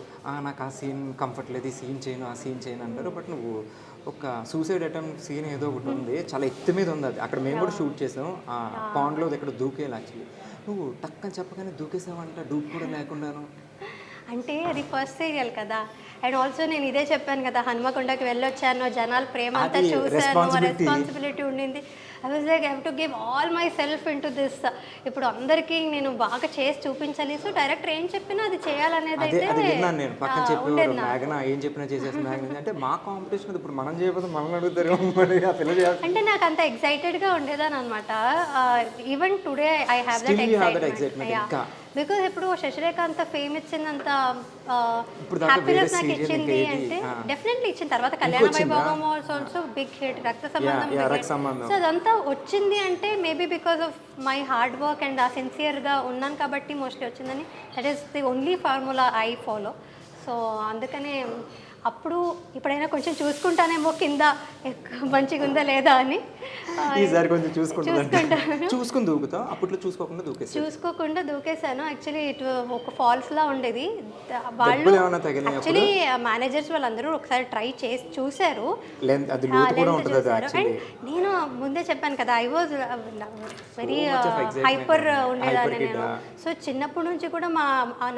నాకు ఆ సీన్ కంఫర్ట్ లేదు, ఈ సీన్ చేయను, ఆ సీన్ చేయను అంటారు. బట్ నువ్వు ఒక సూసైడ్ అటెంప్ట్ సీన్ ఏదో ఒకటి ఉంది, చాలా ఎత్తు మీద ఉంది అది. అక్కడ మేము కూడా షూట్ చేసాం ఆ పాండ్లో ఇక్కడ దూకేయాలి. యాక్చువల్లీ నువ్వు టక్కని చెప్పగానే దూకేసావంట, డూప్ కూడా లేకుండాను.
అంటే అది ఫస్ట్ సీరియల్ కదా, అండ్ ఆల్సో నేను ఇదే చెప్పాను కదా, హనుమకొండకి వెళ్ళొచ్చాను, జనాల ప్రేమ అంతా
అది
చూసాను, రెస్పాన్సిబిలిటీ ఉండింది. I was like I have to give all my self in to this. ఇప్పుడు అందరికీ నేను బాగా చేసి చూపించాలి. సో డైరెక్టర్ ఏం చెప్పినా అది చేయాలనేది
అది
అయితే
విన్నాను నేను. పక్కన చెప్పేవారు మేఘన ఏం చెప్పినా చేసేసి మేఘన అంటే మా కాంపిటీషన్ ఇప్పుడు మనం చేయకపోతే మనం అడుగుతారు ఆ పిల్ల చేయాలి
అంటే నాకు అంత ఎక్సైటెడ్గా ఉండేదాన్ని అనమాట. Even today I have that excitement because ఇప్పుడు శశిరేఖ అంత ఫేమ్ ఇచ్చిందంత హ్యాపీనెస్ నాకు ఇచ్చింది అంటే డెఫినెట్లీ ఇచ్చిన తర్వాత కళ్యాణ వైభోగం ఆల్సో బిగ్ హిట్, రక్త సంబంధం. సో అదంతా వచ్చింది అంటే maybe because of my hard work and ఆ సిన్సియర్గా ఉన్నాను కాబట్టి మోస్ట్లీ వచ్చిందని. That is the only formula I follow. So అందుకనే అప్పుడు ఇప్పుడైనా కొంచెం చూసుకుంటానేమో కింద మంచిగా ఉందా లేదా అని.
ఈసారి కొంచెం చూసుకుని దూకుతాం, అప్పట్లో చూసుకోకుండా దూకేసాను. యాక్చువల్లీ ఇటు ఒక ఫాల్స్ లా ఉండేది. వాళ్ళు యాక్చువల్లీ మేనేజర్స్ వాళ్ళందరూ ఒకసారి ట్రై చేసి చూశారు. అండ్ నేను ముందే చెప్పాను కదా, ఐ వాజ్ వెరీ హైపర్ ఉండేదాన్ని నేను. సో చిన్నప్పటి నుంచి కూడా మా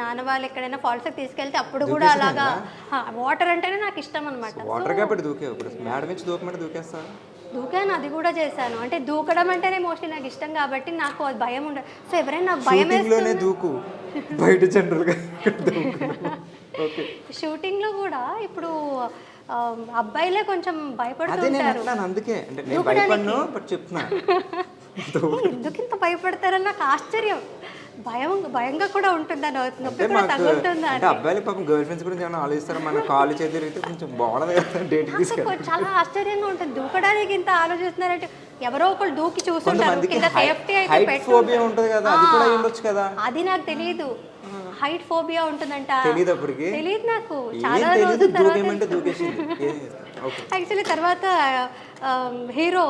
నాన్న వాళ్ళు ఎక్కడైనా ఫాల్స్కి తీసుకెళ్తే అప్పుడు కూడా అలాగా వాటర్ అంటేనే నాకు ఇష్టం అనమాట. దూకాను, అది కూడా చేశాను. అంటే దూకడం అంటేనే మోస్ట్లీ నాకు ఇష్టం కాబట్టి నాకు అది భయం ఉండదు. సో ఎవరైనా భయం షూటింగ్లో కూడా ఇప్పుడు అబ్బాయిలే కొంచెం భయపడుతుంటారు. ఎందుకు ఇంత భయపడతారని నాకు ఆశ్చర్యం. భయంగా కూడా ఉంటుందా, నొప్పి కూడా తగ్గుతుందా అంటే అబ్బాయిలు పాపం గర్ల్ ఫ్రెండ్స్ గురించి ఏమైనా ఆలోచిస్తారు. మన కాలు చేతిరిగితే కొంచెం బాగుంది.
చాలా ఆశ్చర్యంగా ఉంటుంది. దూకడానికి ఇంత ఆలోచిస్తున్నారంటే ఎవరో ఒకళ్ళు దూకి చూస్తుంటారు. కింద సేఫ్టీ అయితే
ఉంటుంది కదా, అది కూడా ఉండొచ్చు కదా.
అది నాకు తెలియదు. హైట్ ఫోబియా ఉంటుందంట, తెలియదు నాకు. చాలా యాక్చువల్లీ తర్వాత హీరో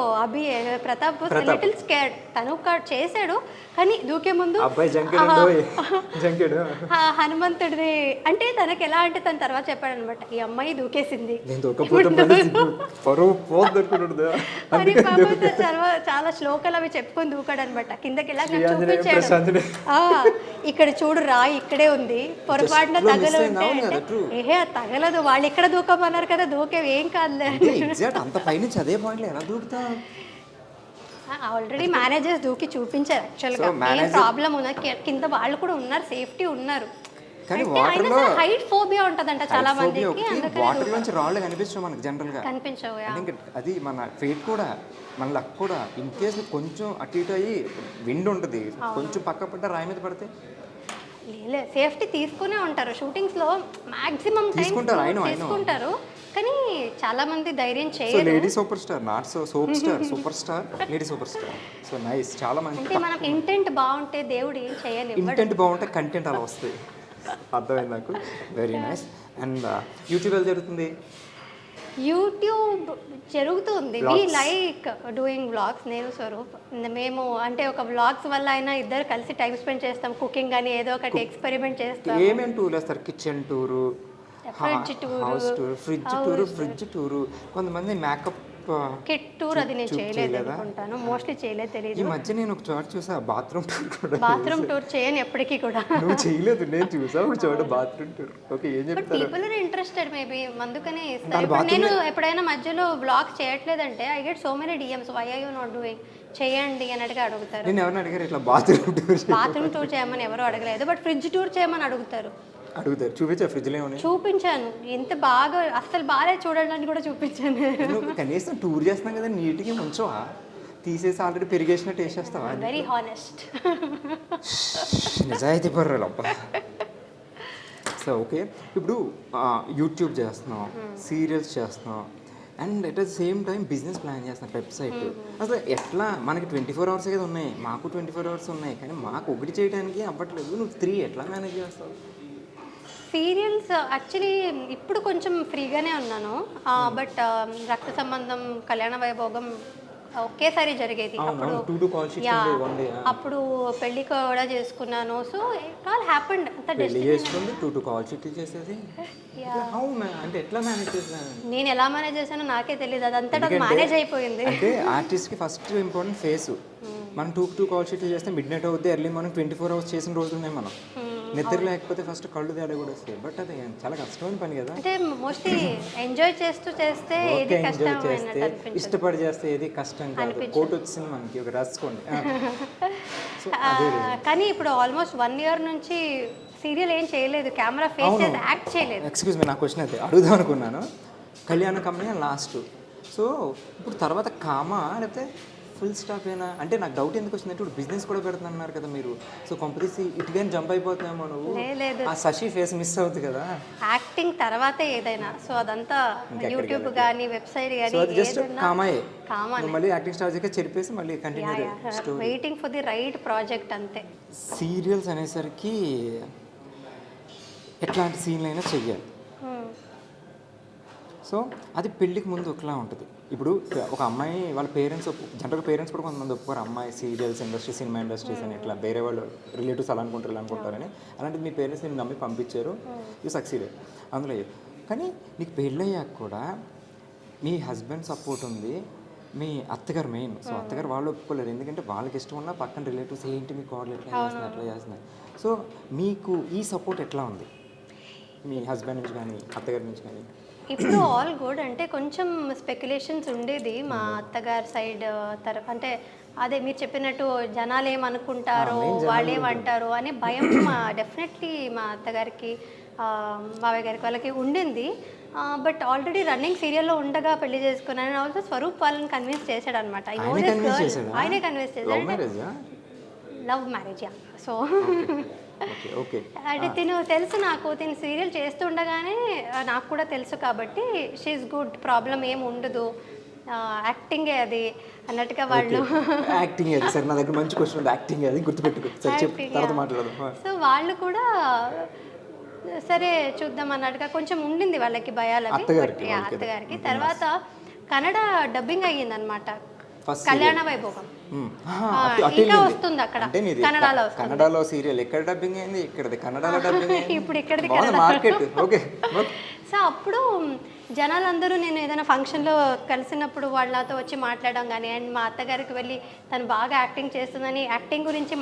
ప్రతాప్ లిటిల్ స్కేర్డ్. తను చేశాడు కానీ దూకే ముందు హనుమంతుడిది అంటే తనకి ఎలా అంటే తన తర్వాత చెప్పాడు అనమాట, ఈ అమ్మాయి దూకేసింది అని. చాలా శ్లోకాలు అవి చెప్పుకొని దూకాడు అనమాట. కిందకి వెళ్ళా చూపించాడు, ఇక్కడ చూడు రాయి ఇక్కడే ఉంది, పొరపాటున తగలు ఉంటే అంటే ఏహే తగలదు, వాళ్ళు ఇక్కడ దూకమన్నారు కదా, దూకేవి ఏం కాదులే. ఆల్రెడీ మేనేజర్స్ దూకి చూపించారు. యాక్చువల్గా ఏం ప్రాబ్లం ఉన్నా కింద వాళ్ళు కూడా ఉన్నారు, సేఫ్టీ ఉన్నారు. హైట్ ఫోబియా ఉంటదంట చాలా మందికి,
వాటర్ నుంచి రాళ్ళు కనిపించవు మనకి జనరల్ గా,
కనిపించవు.
అది మన ఫేట్ కూడా, మన లక్ కూడా. ఇన్ కేసు కొంచెం అటు ఇటు అయ్యి విండ్ ఉంటుంది, కొంచెం పక్క పడ్డ రాయి మీద పడితే
సేఫ్టీ తీసుకునే ఉంటారు. షూటింగ్స్ లో మాక్సిమం తీసుకుంటారు కానీ చాలా మంది ధైర్యం చేయరు.
Lady super star, not soap star, super star, lady super star. So nice. చాలా మంది
అంటే మనం ఇంటెంట్ బాగుంటే దేవుడు ఏం చేయలేడు.
ఇంటెంట్ బాగుంటే కంటెంట్ అలా వస్తుంది. అర్థమైంది నాకు. Very nice. అండ్ యూట్యూబ్ ఎలా జరుగుతుంది?
యూట్యూబ్ జరుగుతుంది. We like doing vlogs. నేను స్వరూప్ మేము అంటే ఒక వ్లాగ్స్ వల్ల అయినా ఇద్దరు కలిసి టైం స్పెండ్ చేస్తాం. కుకింగ్ అని ఏదో ఒకటి ఎక్స్పెరిమెంట్ చేస్తాం.
ఏమేమి టూర్ వేస్తారు? Kitchen tour,
fridge tour,
fridge tour, కొంతమంది మేకప్
కిట్ టూర్. అది నేను చేయలేదు అనుకుంటాను, మోస్ట్లీ చేయలేదు, తెలియదు.
ఈ మధ్య నేను ఒక చోట చూసా బాత్రూమ్ టూర్ కూడా.
బాత్రూమ్ టూర్ చేయను ఎప్పటికీ కూడా.
నువ్వు చేయలేదు, నేను చూసా ఒక చోట బాత్రూమ్ టూర్. ఓకే, ఏం చెప్తారు?
పీపుల్ ఆర్ ఇంట్రెస్టెడ్ మేబీ, అందుకనే ఇస్తారు. నేను ఎప్పుడైనా మధ్యలో బ్లాగ్స్ చేయట్లేదంటే I get so many DMs, why are you not doing, చేయండి అన్నట్టుగా అడుగుతారు.
నేను ఎవరిని అడిగారు ఇట్లా బాత్రూమ్
టూర్ చేయమని ఎవరు అడగలేదు, బట్ ఫ్రిడ్జ్ టూర్ చేయమని అడుగుతారు.
చూపించా ఫ్రిడ్జ్లో
చూపించాను, ఎంత బాగా అస్సలు బాగాలేదు చూడడానికి కూడా చూపించాను.
కనీసం టూర్ చేస్తున్నాం కదా, నీట్గా ఉంచవా? తీసేసి ఆల్రెడీ పెరిగేసిన టేస్ట్ చేస్తావా?
వెరీ హానెస్ట్,
నిజాయితీ పర్వాలేదు అబ్బా. సో ఓకే, ఇప్పుడు యూట్యూబ్ చేస్తున్నాం, సీరియల్స్ చేస్తున్నాం, and at the same time business plan చేస్తున్నాం, వెబ్సైట్. అసలు ఎట్లా? మనకి 24 hours కదా ఉన్నాయి, మాకు 24 hours ఉన్నాయి, కానీ మాకు ఒకటి చేయడానికి అవ్వట్లేదు. నువ్వు 3 ఎట్లా మేనేజ్ చేస్తావు?
సీరియల్స్ యాక్చువల్లీ ఇప్పుడు కొంచెం ఫ్రీగానే ఉన్నాను, బట్ రక్త సంబంధం, కళ్యాణ వైభోగం ఒకేసారి జరిగేది.
అవును,
అప్పుడు
2 కాల్ షీట్స్
యా
ఉండేవి 1 డే.
అప్పుడు పెళ్లి కూడా చేసుకున్నాను. So it all happened. అంత
పెళ్లి చేసుకుంది 2 కాల్ షీట్లు చేసేది. హౌ అంటే ఎట్లా మేనేజ్ చేశాను?
నేను ఎలా మేనేజ్ చేశానో నాకే తెలియదు, అదంతా మేనేజ్ అయిపోయింది.
అంటే ఆర్టిస్ట్కి ఫస్ట్ ఇంపార్టెంట్ ఫేస్. మనం 2 కాల్ షీట్లు చేస్తే మిడ్ నైట్ అవుద్ది, ఎర్లీ మార్నింగ్ 24 hours చేసిన రోజులు ఉన్నాయి. మనం నిద్ర లేకపోతే ఫస్ట్ కళ్ళు తేడా కూడా వస్తాయి. బట్ అది చాలా కష్టమైన పని కదా.
అంటే మోస్ట్లీ ఎంజాయ్ చేస్తూ చేస్తే ఏది
ఎంజాయ్
కష్టం
చేస్తే ఇష్టపడి చేస్తే ఏది కష్టం కాదు. కోట్ వచ్చింది మనకి, ఒక రాసుకోండి. సో
కానీ ఇప్పుడు ఆల్మోస్ట్ 1 year నుంచి సీరియల్ ఏం చేయలేదు, కెమెరా ఫేస్ చేసి యాక్ట్ చేయలేదు.
ఎక్స్క్యూజ్ మీ, నా క్వశ్చన్ అయితే అడుగుదాం అనుకున్నాను. కళ్యాణ కంపెనీ లాస్ట్, సో ఇప్పుడు తర్వాత కామా లేకపోతే ఫుల్ స్టాప్ అయినా? అంటే నాకు డౌట్ ఎందుకు వచ్చిందంటే ఇప్పుడు బిజినెస్ కూడా పెడుతున్నారు కదా మీరు, సో కంపెనీస్ ఇటుగా జంప్ అయిపోతున్నామో నువ్వు.
లేదు,
ఆ శశి ఫేస్ మిస్ అవుతుంది కదా.
యాక్టింగ్ తర్వాతే ఏదైనా. సో అదంతా యూట్యూబ్ కానీ వెబ్సైట్ కానీ
జస్ట్ కామాయే.
కామా
మళ్ళీ యాక్టింగ్ స్టార్ట్ చేయక చెరిపేసి మళ్ళీ continue
waiting for the right project అంతే.
సీరియల్స్ అనేసరికి ఎట్లాంటి సీన్లు అయినా చెయ్యాలి. సో అది పెళ్ళికి ముందు ఒకలా ఉంటుంది. ఇప్పుడు ఒక అమ్మాయి వాళ్ళ పేరెంట్స్ జనరల్గా పేరెంట్స్ కూడా కొంతమంది ఒప్పుకోరు, అమ్మాయి సీరియల్స్ ఇండస్ట్రీ, సినిమా ఇండస్ట్రీస్ అని ఇట్లా వేరే వాళ్ళు రిలేటివ్స్ అలా అనుకుంటారు ఇలా అనుకుంటారని. అలాంటిది మీ పేరెంట్స్ నేను నమ్మి పంపించారు, యూ సక్సీడెడ్ అందులో. కానీ నీకు పెళ్ళయ్యాక కూడా మీ హస్బెండ్ సపోర్ట్ ఉంది, మీ అత్తగారు మెయిన్. సో అత్తగారు వాళ్ళు ఒప్పుకోలేరు, ఎందుకంటే వాళ్ళకి ఇష్టం ఉన్న పక్కన రిలేటివ్స్ ఏంటి మీ కోడలు ఎట్లా చేస్తున్నారు అట్లా చేస్తున్నారు. సో మీకు ఈ సపోర్ట్ ఎట్లా ఉంది మీ హస్బెండ్ నుంచి కానీ అత్తగారి నుంచి కానీ?
ఇప్పుడు ఆల్ గుడ్. అంటే కొంచెం స్పెక్యులేషన్స్ ఉండేది మా అత్తగారి సైడ్ అంటే అదే మీరు చెప్పినట్టు జనాలు ఏమనుకుంటారో, వాళ్ళు ఏమంటారో అనే భయం డెఫినెట్లీ మా అత్తగారికి, బాబాయ్ గారికి వాళ్ళకి ఉండింది. బట్ ఆల్రెడీ రన్నింగ్ సీరియల్లో ఉండగా పెళ్లి చేసుకున్నాను. ఆల్సో స్వరూప్ వాళ్ళని కన్విన్స్ చేశాడు అనమాట. ఆయనే కన్విన్స్ చేశాడు. Love marriage. సో అంటే తిను తెలుసు నాకు, తిను సీరియల్ చేస్తుండగానే నాకు కూడా తెలుసు కాబట్టి షీఈస్ గుడ్, ప్రాబ్లం ఏమి ఉండదు, యాక్టింగే అది అన్నట్టుగా వాళ్ళు.
యాక్టింగ్ అది సరే, నా దగ్గర మంచి క్వశ్చన్ ఉంది, యాక్టింగ్ అది గుర్తుపెట్టుకో, తర్వాత మాట్లాడదాం.
సో వాళ్ళు కూడా సరే చూద్దాం అన్నట్టుగా కొంచెం ఉండింది వాళ్ళకి భయాలు అవి అత్తగారికి. తర్వాత కన్నడ డబ్బింగ్ అయ్యింది అనమాట, కళ్యాణ వైభోగం. ఇంకా వస్తుంది అక్కడ కన్నడలో.
కన్నడలో సీరియల్ ఎక్కడ డబ్బింగ్ అయింది? ఇక్కడది కన్నడలో డబ్బింగ్ అయింది.
ఇప్పుడు ఇక్కడది
మార్కెట్. ఓకే.
సో అప్పుడు జనాలందరూ నేను ఏదైనా ఫంక్షన్లో కలిసినప్పుడు వాళ్ళతో వచ్చి మాట్లాడడం కానీ, అండ్ మా అత్తగారికి వెళ్ళి తను బాగా యాక్టింగ్ చేస్తుందని యాక్టింగ్ గురించి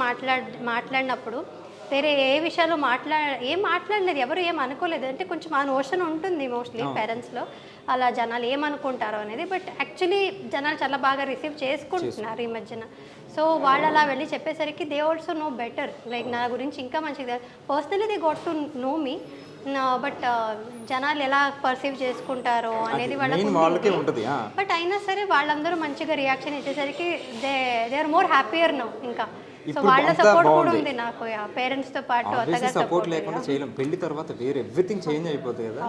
మాట్లాడినప్పుడు వేరే ఏ విషయాలు ఏం మాట్లాడలేదు, ఎవరు ఏం అనుకోలేదు. అంటే కొంచెం ఆ నోషన్ ఉంటుంది మోస్ట్లీ పేరెంట్స్లో, అలా జనాలు ఏమనుకుంటారో అనేది. బట్ యాక్చువల్లీ జనాలు చాలా బాగా రిసీవ్ చేసుకుంటున్నారు ఈ మధ్యన. సో వాళ్ళు అలా వెళ్ళి చెప్పేసరికి they also know better, like నా గురించి ఇంకా మంచిగా personally they got to know me. But జనాలు ఎలా పర్సీవ్ చేసుకుంటారో అనేది వాళ్ళకి ఉంటుంది. బట్ అయినా సరే వాళ్ళందరూ మంచిగా రియాక్షన్ ఇచ్చేసరికి they are more happier now. ఇంకా సో వాళ్ళ సపోర్ట్ కూడా ఉంది నాకు, పేరెంట్స్ తో పాటు అత్తగారి
సపోర్ట్ లేకుండా చేయలేం. పెళ్లి తర్వాత వేరే ఎవ్రీథింగ్ చేంజ్ అయిపోతుంది కదా.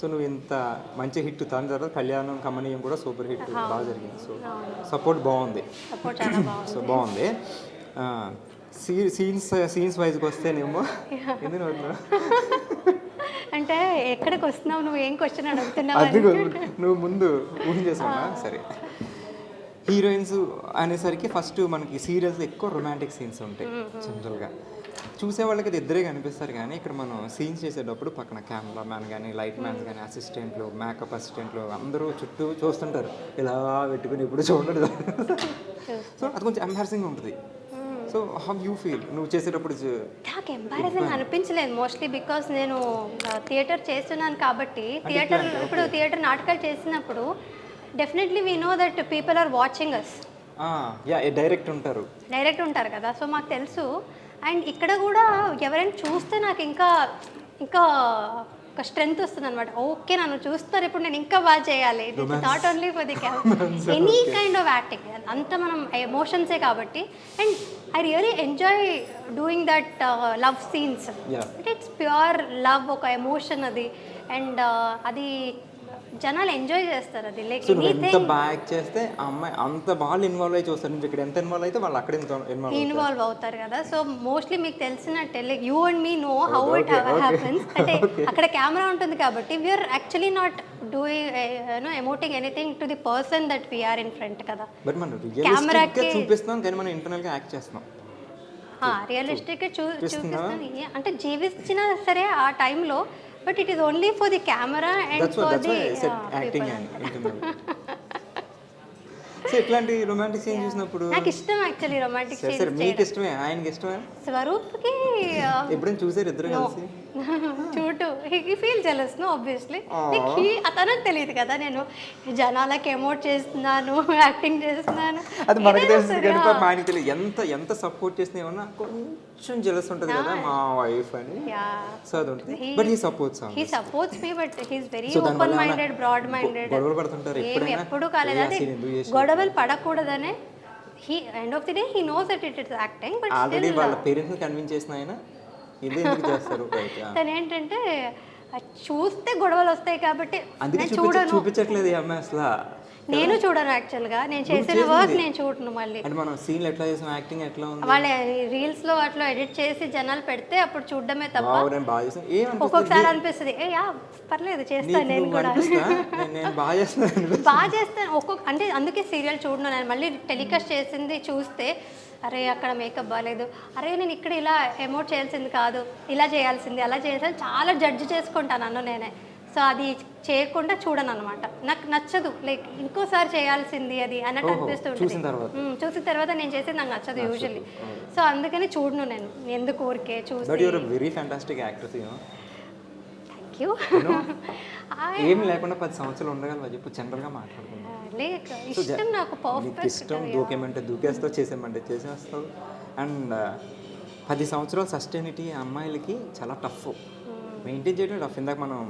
సో నువ్వు ఇంత మంచి హిట్, దాని తర్వాత కళ్యాణం కమనీయం కూడా సూపర్ హిట్ బాగా జరిగింది. సో సపోర్ట్ బాగుంది, సో బాగుంది. సీన్స్ వైజ్కి వస్తేనేమో ఎందుకు
అంటే ఎక్కడికి వస్తున్నావు, నువ్వు ఏం క్వశ్చన్ అడుగుతున్నావు?
అది నువ్వు ముందు ఊహించేసావా? సరే, హీరోయిన్స్ అనేసరికి ఫస్ట్ మనకి సీరియల్స్ ఎక్కువ రొమాంటిక్ సీన్స్ ఉంటాయి జనరల్గా. చూసే వాళ్ళకి అది ఇద్దరే కనిపిస్తారు, కానీ ఇక్కడ మనం సీన్స్ చేసేటప్పుడు పక్కన కెమెరా మ్యాన్ కానీ, లైట్ మ్యాన్స్ కానీ, అసిస్టెంట్లు, మేకప్ అసిస్టెంట్లు అందరూ చుట్టూ చూస్తుంటారు, ఇలా పెట్టుకుని ఇప్పుడు చూడలేదు. సో అది కొంచెం ఎంబారసింగ్ ఉంటుంది. సో హౌ యూ ఫీల్ నువ్వు చేసేటప్పుడు?
నాకు ఎంబారసింగ్ అనిపించలేదు మోస్ట్లీ, బికాస్ నేను థియేటర్ చేస్తున్నాను కాబట్టి. థియేటర్ నాటకాలు చేసినప్పుడు definitely we know that people are watching us.
Direct
ఉంటారు కదా, సో మాకు తెలుసు. అండ్ ఇక్కడ కూడా ఎవరైనా చూస్తే నాకు ఇంకా ఒక స్ట్రెంగ్త్ వస్తుంది అనమాట. ఓకే, నన్ను చూస్తారు, ఇప్పుడు నేను ఇంకా బాగా చేయాలి. Not only for the any kind of acting, అంతా మనం ఎమోషన్సే కాబట్టి. And I really enjoy doing that love scenes. It's pure love, ఒక ఎమోషన్ అది. అండ్ అది జనాలు ఎంజాయ్ చేస్తారు అది లైక్
సో నువ్వు ఎంత
ఎనీథింగ్
బాగా యాక్ట్ చేస్తే ఆ అమ్మాయి అంత బాగా ఇన్వాల్వ్ అయ్యి చూస్తారు. నువ్వు ఇక్కడ ఎంత ఇన్వాల్వ్ అయితే వాళ్ళు అక్కడ ఇన్వాల్వ్
ఇన్వాల్వ్ అవుతారు కదా. సో మోస్ట్లీ మీకు తెలిసినట్టే like you and me know how it
Okay, okay.
Happens. అంటే అక్కడ కెమెరా ఉంటుంది కాబట్టి we are actually not doing emoting anything to the person that we are in front కదా.
బట్ మనం రియలిస్టిక్గా చూపిస్తున్నాం కానీ మనం ఇంటర్నల్గా యాక్ట్ చేస్తున్నాం.
రియలిస్టిక్గా చూపిస్తాను అంటే జీవించినా సరే ఆ టైంలో, but it is only for the camera and
that's
for the
acting and internal. So ఇట్లాంటి రొమాంటిక్ సీన్ చూసినప్పుడు
నాకు ఇష్టం యాక్చువల్లీ రొమాంటిక్
సరే సరే మీకు ఇష్టమే, ఆయనకి ఇష్టమే.
స్వరూప్కి
ఎప్పుడైనా చూసారు ఇద్దరు కలిసి?
చూడు he feel jealous no obviously. Like అతనికి తెలియదు కదా నేను జనాలకి ఎమోట్ చేస్తున్నాను, యాక్టింగ్ చేస్తున్నాను.
అది మనకు తెలుస్తుంది కానీ పాపం ఆయనకి తెలియదు. ఎంత ఎంత సపోర్ట్ చేసినా ఏమన్నా కొంచెం జెలస్ ఉంటుంది కదా మా వైఫ్ అని. సో అది ఉంటుంది. But he supports
me, but he's very open minded, broad minded.
గొడవలు పడుతుంటారు ఎప్పుడైనా?
ఎప్పుడు కాలేదు. అదే గొడవలు పడకూడదనే he end of the day he knows that it is acting. But
already వాళ్ళ పేరెంట్స్ కన్విన్స్ చేసిన ఆయన ఇది ఎందుకు చేస్తారు?
తను ఏంటంటే చూస్తే గొడవలు వస్తాయి కాబట్టి
అందుకే చూపించట్లేదు ఈ అమ్మాయి అసలు.
నేను చూడను యాక్చువల్గా, నేను చేసిన వర్క్ నేను చూడను. మళ్ళీ
అంటే మనం సీన్లు ఎట్లా చేసాం, యాక్టింగ్ ఎట్లా ఉంది,
వాళ్ళ రీల్స్ లో అట్లా ఎడిట్ చేసి జనాలు పెడితే అప్పుడు చూడడమే తప్ప.
బాగా చేసాం
ఒక్కొక్కసారి అనిపిస్తుంది ఏ యా పర్లేదు చేస్తాను నేను కూడా,
నేను బాగా చేస్తాను
బాగా చేస్తాను ఒక్కొక్క. అంటే అందుకే సీరియల్ చూడను నేను. మళ్ళీ టెలికాస్ట్ చేసింది చూస్తే అరే అక్కడ మేకప్ బాగాలేదు, అరే నేను ఇక్కడ ఇలా ఎమోట్ చేయాల్సింది కాదు, ఇలా చేయాల్సింది, అలా చేయాల్సింది చాలా జడ్జ్ చేసుకుంటాను నన్ను నేనే. సో అది చేయకుండా చూడను అనమాట. నాకు నచ్చదు, లైక్ ఇంకోసారి చేయాల్సింది అది అన్నట్టు అనిపిస్తుంటుంది. చూసిన తర్వాత నేను చేసేది నాకు నచ్చదు యూజువల్లీ. సో అందుకని చూడను నేను, ఎందుకు ఊరికే చూసి.
Very fantastic actress.
Thank you.
ఏం లేకుండా 10 సంవత్సరాలు ఉండగలవా చెప్పు? జనరల్గా మాట్లాడుకుందాం.
లేక ఇష్టం నాకు పర్ఫెక్ట్
ఇష్టం. దూకేమంటే దూకేస్తావు, చేసేమంటే చేసేస్తావు. అండ్ 10 సంవత్సరాలు సస్టైనిటీ అమ్మాయిలకి చాలా టఫ్ మెయింటైన్ చేయడం. టఫ్. ఇందాక మనం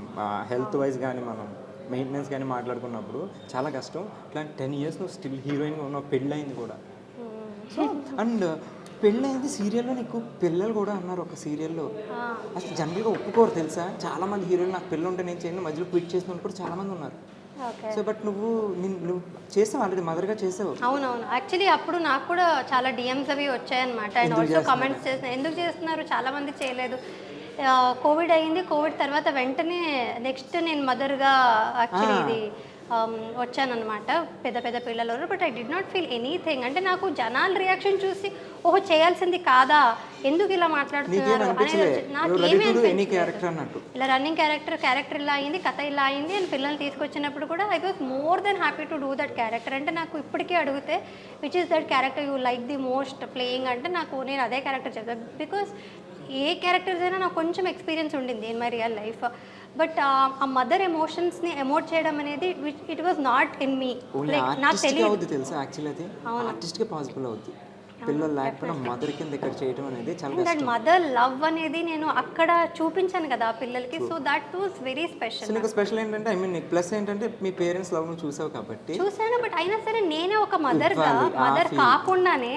హెల్త్ వైజ్ కానీ మనం మెయింటెనెన్స్ కానీ మాట్లాడుకున్నప్పుడు చాలా కష్టం. ఇట్లాంటి 10 years నువ్వు స్టిల్ హీరోయిన్గా ఉన్నావు, పెళ్ళయింది కూడా. సో అండ్ పెళ్ళయింది సీరియల్లో, నీకు పిల్లలు కూడా అన్నారు ఒక సీరియల్లో. అసలు జనరల్గా ఒప్పుకోరు తెలుసా? చాలామంది హీరోయిన్ నాకు పిల్లలు ఉంటే నేను చేయను, మధ్యలో క్విట్ చేసిన వాళ్ళు కూడా చాలామంది ఉన్నారు. సో బట్ నువ్వు చేసావు, ఆల్రెడీ మదర్గా చేసావు.
అవునవును. యాక్చువల్లీ అప్పుడు నాకు కూడా చాలా డిఎమ్స్ అవి వచ్చాయన్నమాట. అండ్ ఆల్సో కమెంట్స్ చేసిన ఎందుకు చేస్తున్నారు, చాలామంది చేయలేదు. కోవిడ్ అయ్యింది, కోవిడ్ తర్వాత వెంటనే నెక్స్ట్ నేను మదర్గా యాక్చువల్లీ ఇది వచ్చానమాట, పెద్ద పెద్ద పిల్లలు. But I did not feel anything. అంటే నాకు జనాల రియాక్షన్ చూసి ఓహో చేయాల్సింది కాదా, ఎందుకు ఇలా మాట్లాడుతున్నారు అనేది నాకు ఏమీ అనిపించలేదు. ఇలా రన్నింగ్ క్యారెక్టర్ ఇలా అయింది, కథ ఇలా అయింది అని పిల్లల్ని తీసుకొచ్చినప్పుడు కూడా I was more than happy to do that character. అంటే నాకు ఇప్పటికీ అడిగితే which is that character you like the most playing అంటే నాకు నేను అదే క్యారెక్టర్ చెప్తాను. బికాస్ ఏ క్యారెక్టర్స్ అయినా నాకు కొంచెం ఎక్స్పీరియన్స్ ఉండింది in my real life. But ఆ మదర్ ఎమోషన్స్ని ఎమోట్ చేయడం అనేది it was not in me. Like నాకు తెలియదు
తెలుసా యాక్చువల్లీ అది ఆర్టిస్ట్గా పాసిబుల్ అవుతుంది. పిల్లలు లేకపోయినా మదర్ కింద ఇక్కడ చేయడం అనేది చాలా
దట్ మదర్ లవ్ అనేది నేను అక్కడ చూపించాను కదా పిల్లలకి. So that was very special.
నీకు స్పెషల్ ఏంటంటే ఐ మీన్ నీకు ప్లస్ ఏంటంటే మీ పేరెంట్స్ లవ్ ను చూసావు కాబట్టి.
చూసాను, బట్ అయినా సరే నేనే ఒక మదర్ కాకుండానే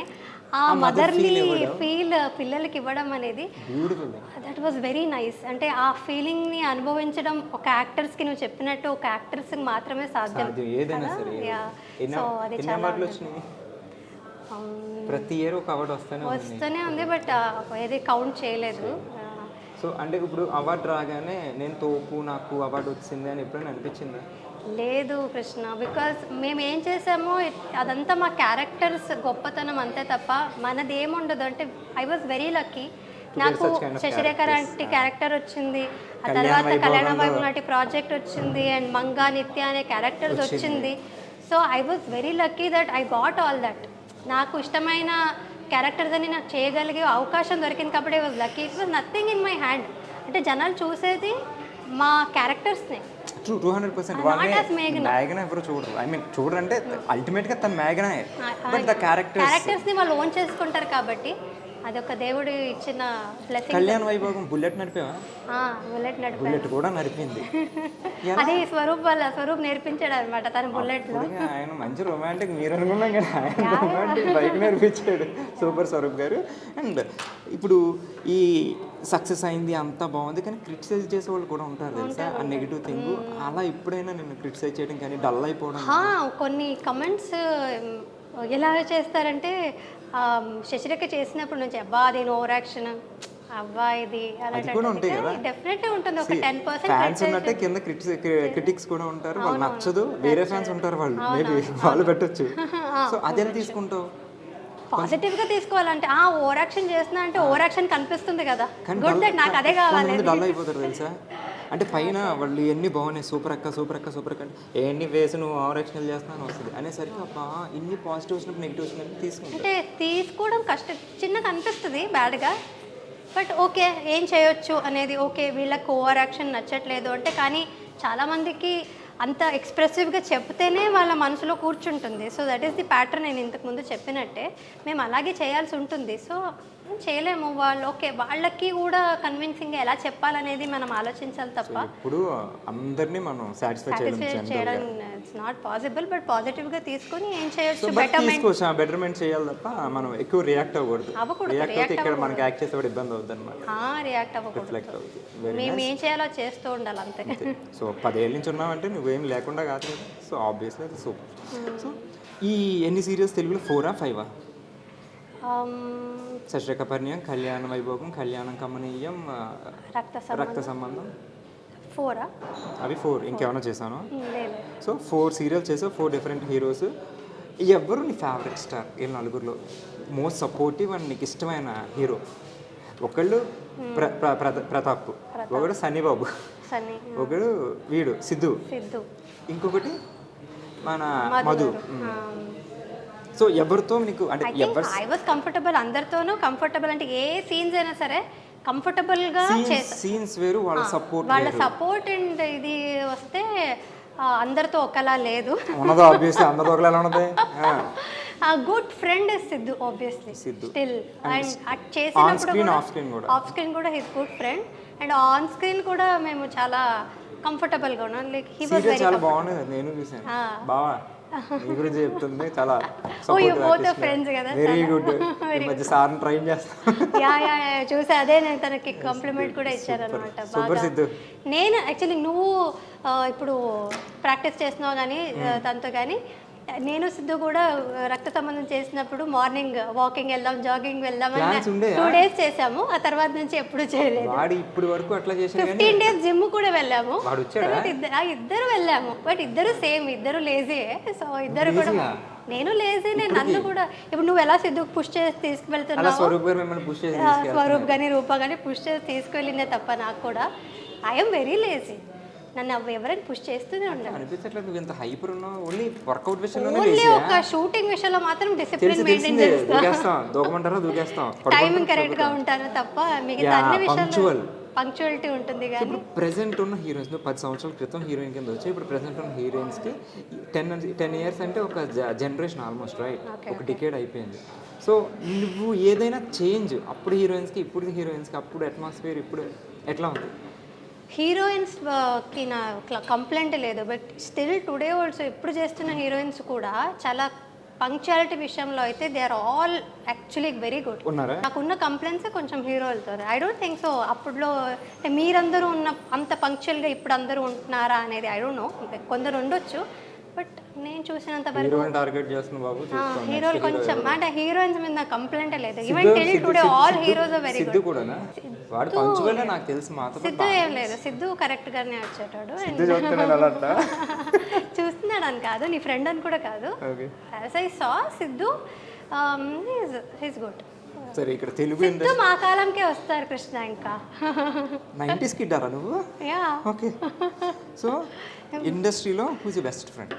ఆ మదర్ని ఫీల్ పిల్లలకి ఇవ్వడం అనేది దట్ వాజ్ వెరీ నైస్. అంటే ఆ ఫీలింగ్ని అనుభవించడం ఒక యాక్టర్స్కి నువ్వు చెప్పినట్టు ఒక యాక్టర్స్కి మాత్రమే సాధ్యం. సో అది చాలా
ప్రతి ఇయర్ ఒక అవార్డు
వస్తూనే ఉంది, బట్ ఏది కౌంట్ చేయలేదు.
సో అంటే ఇప్పుడు అవార్డు రాగానే నేను తోపు నాకు అవార్డు వచ్చింది అని ఎప్పుడైనా అనిపించిందా?
లేదు కృష్ణ, బికాజ్ మేము ఏం చేసామో అదంతా మా క్యారెక్టర్స్ గొప్పతనం అంతే తప్ప మనది ఏముండదు. అంటే ఐ వాజ్ వెరీ లక్కీ. నాకు శశిరేఖ లాంటి క్యారెక్టర్ వచ్చింది, ఆ తర్వాత కళ్యాణ వైభవ్ నాటి ప్రాజెక్ట్ వచ్చింది, అండ్ మంగా నిత్య అనే క్యారెక్టర్స్ వచ్చింది. So I was very lucky that I got all that. నాకు ఇష్టమైన క్యారెక్టర్స్ అని నాకు చేయగలిగే అవకాశం దొరికింది కాబట్టి I was lucky. It was nothing in my hand. అంటే జనాలు చూసేది మా క్యారెక్టర్స్ని.
200% మేఘన ఎవరు చూడరు. ఐ మీన్ చూడరంటే అల్టిమేట్గా తన మేఘన, బట్ ద క్యారెక్టర్స్ని
వాళ్ళు ఓన్ చేసుకుంటారు కాబట్టి అదొక దేవుడు ఇచ్చిన బ్లెస్సింగ్.
కళ్యాణ వైభోగం బుల్లెట్ నడిపావా?
బుల్లెట్
కూడా నడిపింది.
అది స్వరూప్ నేర్పించాడు అనమాట తన బుల్లెట్లో.
ఆయన మంచి రొమాంటిక్, మీరు అనుకున్నాం కదా ఆయన రొమాంటిక్ బైక్ నేర్పించాడు. సూపర్ స్వరూప్ గారు. అండ్ ఇప్పుడు ఈ సక్సెస్ అయింది అంతా బాగుంది, కానీ క్రిటిసైజ్ చేసే వాళ్ళు కూడా ఉంటారు తెలుసా, ఆ నెగిటివ్ థింగ్. అలా ఎప్పుడైనా నేను క్రిటిసైజ్ చేయడం కానీ డల్ అయిపోవడం
కొన్ని కమెంట్స్ ఎలా చేస్తారంటే శశిరేఖ చేసినప్పుడు నుంచి అబ్బా నేను ఓవర్ యాక్షన్ అబ్బా ఇది
అది కూడా ఉంటాయి కదా.
డెఫినెట్లీ ఉంటుంది. ఒక 10%
ఫ్యాన్స్ ఉన్నట్టే కింద క్రిటిక్స్ కూడా ఉంటారు, వాళ్ళు నచ్చదు వేరే ఫ్యాన్స్ ఉంటారు, వాళ్ళు మేబీ వాళ్ళు పెట్టొచ్చు. సో అదెలా తీసుకుంటావు?
పాజిటివ్ గా తీసుకోవాలంటే ఓవర్ యాక్షన్ చేస్తున్నా అంటే ఓవర్ యాక్షన్ కనిపిస్తుంది కదా, గుడ్ దట్ నాకు అదే కావాలి.
డల్ అయిపోతారు తెలుసా, అంటే పైన వాళ్ళు ఎన్ని బాగున్నాయి సూపర్ అక్క సూపర్ అక్క సూపర్ అక్క ఎన్ని వేసి నువ్వు ఓవర్ యాక్షన్ చేస్తున్నాను వస్తుంది అనేసరికి అబ్బా ఇన్ని పాజిటివ్ వచ్చినప్పుడు నెగిటివ్ వచ్చినప్పుడు తీసుకుంటా.
అంటే తీసుకోవడం కష్టం, చిన్నగా అనిపిస్తుంది బ్యాడ్గా, బట్ ఓకే ఏం చేయొచ్చు అనేది. ఓకే వీళ్ళకి ఓవర్ యాక్షన్ నచ్చట్లేదు అంటే, కానీ చాలామందికి అంత ఎక్స్ప్రెసివ్గా చెప్తేనే వాళ్ళ మనసులో కూర్చుంటుంది. So that is the pattern. నేను ఇంతకుముందు చెప్పినట్టే మేము అలాగే చేయాల్సి ఉంటుంది. సో చేయలేము, వాళ్ళు ఓకే వాళ్ళకి కూడా కన్విన్సింగ్గా ఎలా చెప్పాలనేది మనం ఆలోచించాలి తప్ప
ఇప్పుడు అందరినీ మనం సాటిస్ఫై
చేయడం ఇట్స్ నాట్ పాసిబుల్. బట్ పాజిటివ్గా తీసుకొని ఏం చేయొచ్చు,
బెటర్మెంట్ చేయాలి తప్ప మనం ఎక్కువ రియాక్ట్ అవ్వకూడదు. రియాక్ట్ అయితే ఇక్కడ మనకి యాక్ట్ చేసేవాడు ఇబ్బంది అవుతుంది అనమాట.
రియాక్ట్ అవ్వకూడదు, మేము ఏం చేయాలో చేస్తూ ఉండాలి అంతే.
సో 10 ఏళ్ళ నుంచి ఉన్నామంటే నువ్వేం లేకుండా కాదు కదా. సో ఆబ్వియస్లీ అది సూపర్. సో ఈ ఎన్ని సీరియల్స్ తెలుగులో 4 or 5? శశిరేఖ పరిణయం, కళ్యాణ వైభోగం, కళ్యాణం కమనీయం, రక్త సంబంధం
4
అవి 4. ఇంకేమైనా చేశాను? సో 4 సీరియల్ చేసావు, 4 డిఫరెంట్ హీరోస్. ఎవరు నీ ఫేవరెట్ స్టార్ వీళ్ళ నలుగురిలో? మోస్ట్ సపోర్టివ్ అండ్ నీకు ఇష్టమైన హీరో? ఒకళ్ళు ప్రతాప్, ఒకడు సన్నీబాబు, ఒకడు వీడు సిద్ధు, ఇంకొకటి మన మధు. సో ఎవరితో నీకు అంటే
ఐ వాజ్ కంఫర్టబుల్, అందరితోనూ కంఫర్టబుల్. అంటే ఏ సీన్స్ అయినా సరే కంఫర్టబుల్ గా
సీన్స్ వేరు, వాళ్ళ
సపోర్ట్ అండ్ ఇది వస్తే అందరితో ఒకలా లేదు.
ఉన్నది ఆబ్వియస్లీ అందరితో ఒకలా ఉన్నది.
Good friend is Siddhu obviously still. And చేసినప్పుడు ఆఫ్ స్క్రీన్ కూడా his good friend, and on screen కూడా మేము చాలా కంఫర్టబుల్ గా ఉన్నాం. లైక్ హి వాస్ వెరీ
చాలా బాగుంది, నేను చూసాను. బావా నీ గురించి చెప్తుంది చాలా
ఫ్రెండ్స్ కదా,
వెరీ గుడ్. ఈ మధ్య సార్ని ట్రైన్ చేస్తాను.
చూసా, అదే నేను తనకి కాంప్లిమెంట్ కూడా ఇచ్చాను అనమాట. బాగా నేను యాక్చువల్లీ నువ్వు ఇప్పుడు ప్రాక్టీస్ చేస్తున్నావు కానీ తనతో, కానీ నేను సిద్ధు కూడా రక్త సంబంధం చేసినప్పుడు మార్నింగ్ వాకింగ్ వెళ్దాం, జాగింగ్ వెళ్దాం అని 2 days చేసాము. ఆ తర్వాత నుంచి ఎప్పుడు చేయలేదు. 15 days జిమ్ కూడా వెళ్ళాము, ఇద్దరు వెళ్ళాము. బట్ ఇద్దరు సేమ్, ఇద్దరు లేజీ. సో ఇద్దరు కూడా, నేను లేజీ, నేను నన్ను కూడా ఇప్పుడు నువ్వు ఎలా సిద్ధుకు పుష్ చేసి తీసుకువెళ్తున్నావు, స్వరూప్ కానీ రూప కానీ పుష్ చేసి తీసుకువెళ్ళిందే తప్ప నాకు కూడా ఐఎమ్ వెరీ లేజీ. నన్ను ఎవరైనా పుష్ చేస్తూనే ఉండాలి. ఓన్లీ ఒక షూటింగ్ విషయంలో మాత్రం డిసిప్లిన్ మెయింటైన్ చేస్తాను, టైమింగ్ కరెక్ట్ గా ఉంటాను తప్ప మిగతా అన్ని విషయాల్లో పంక్చువాలిటీ ఉంటుంది. కానీ
ప్రెసెంట్ ఉన్న హీరోయిన్స్ 10 సంవత్సరాల క్రితం హీరోయిన్ కింద వచ్చి ఇప్పుడు ప్రెసెంట్ ఉన్న హీరోయిన్స్ కి 10 years అంటే ఒక జనరేషన్ ఆల్మోస్ట్, రైట్? ఒక డికేడ్ అయిపోయింది. సో నువ్వు ఏదైనా చేంజ్ అప్పుడు హీరోయిన్స్కి ఇప్పుడు హీరోయిన్స్కి, అప్పుడు అట్మాస్ఫియర్ ఇప్పుడు ఎట్లా ఉంది?
హీరోయిన్స్కి నా కంప్లైంట్ లేదు, బట్ స్టిల్ టుడే ఆల్సో ఇప్పుడు చేస్తున్న హీరోయిన్స్ కూడా చాలా పంక్చువాలిటీ విషయంలో అయితే they are all actually very good. నాకున్న కంప్లైంట్స్ కొంచెం హీరోలతో. ఐ డోంట్ థింక్ సో అప్పుడులో మీరందరూ ఉన్న అంత పంక్చువల్గా ఇప్పుడు అందరూ ఉంటున్నారా అనేది ఐ డోంట్ నో. కొందరు ఉండొచ్చు, బట్ నేను చూసినంత వరకు హీరోలు కొంచెం అంటే హీరోయిన్స్ మీద నా కంప్లైంట్ లేదు. Even till today all heroes are very good. Siddhu ఏం లేదు, సిద్ధు కరెక్ట్ గానే వచ్చేటాడు. చూస్తున్నాడు అని కాదు, నీ ఫ్రెండ్ అని కూడా కాదు. As I saw Siddhu he's good.
సరే, ఇక్కడ తెలుగు
సిద్ధు మా కాలంకే వస్తారు కృష్ణ. ఇంకా
90s కిడ్ ఆరా నువ్వు?
యా.
ఓకే. సో ఇండస్ట్రీలో హూస్ యువర్ బెస్ట్ ఫ్రెండ్?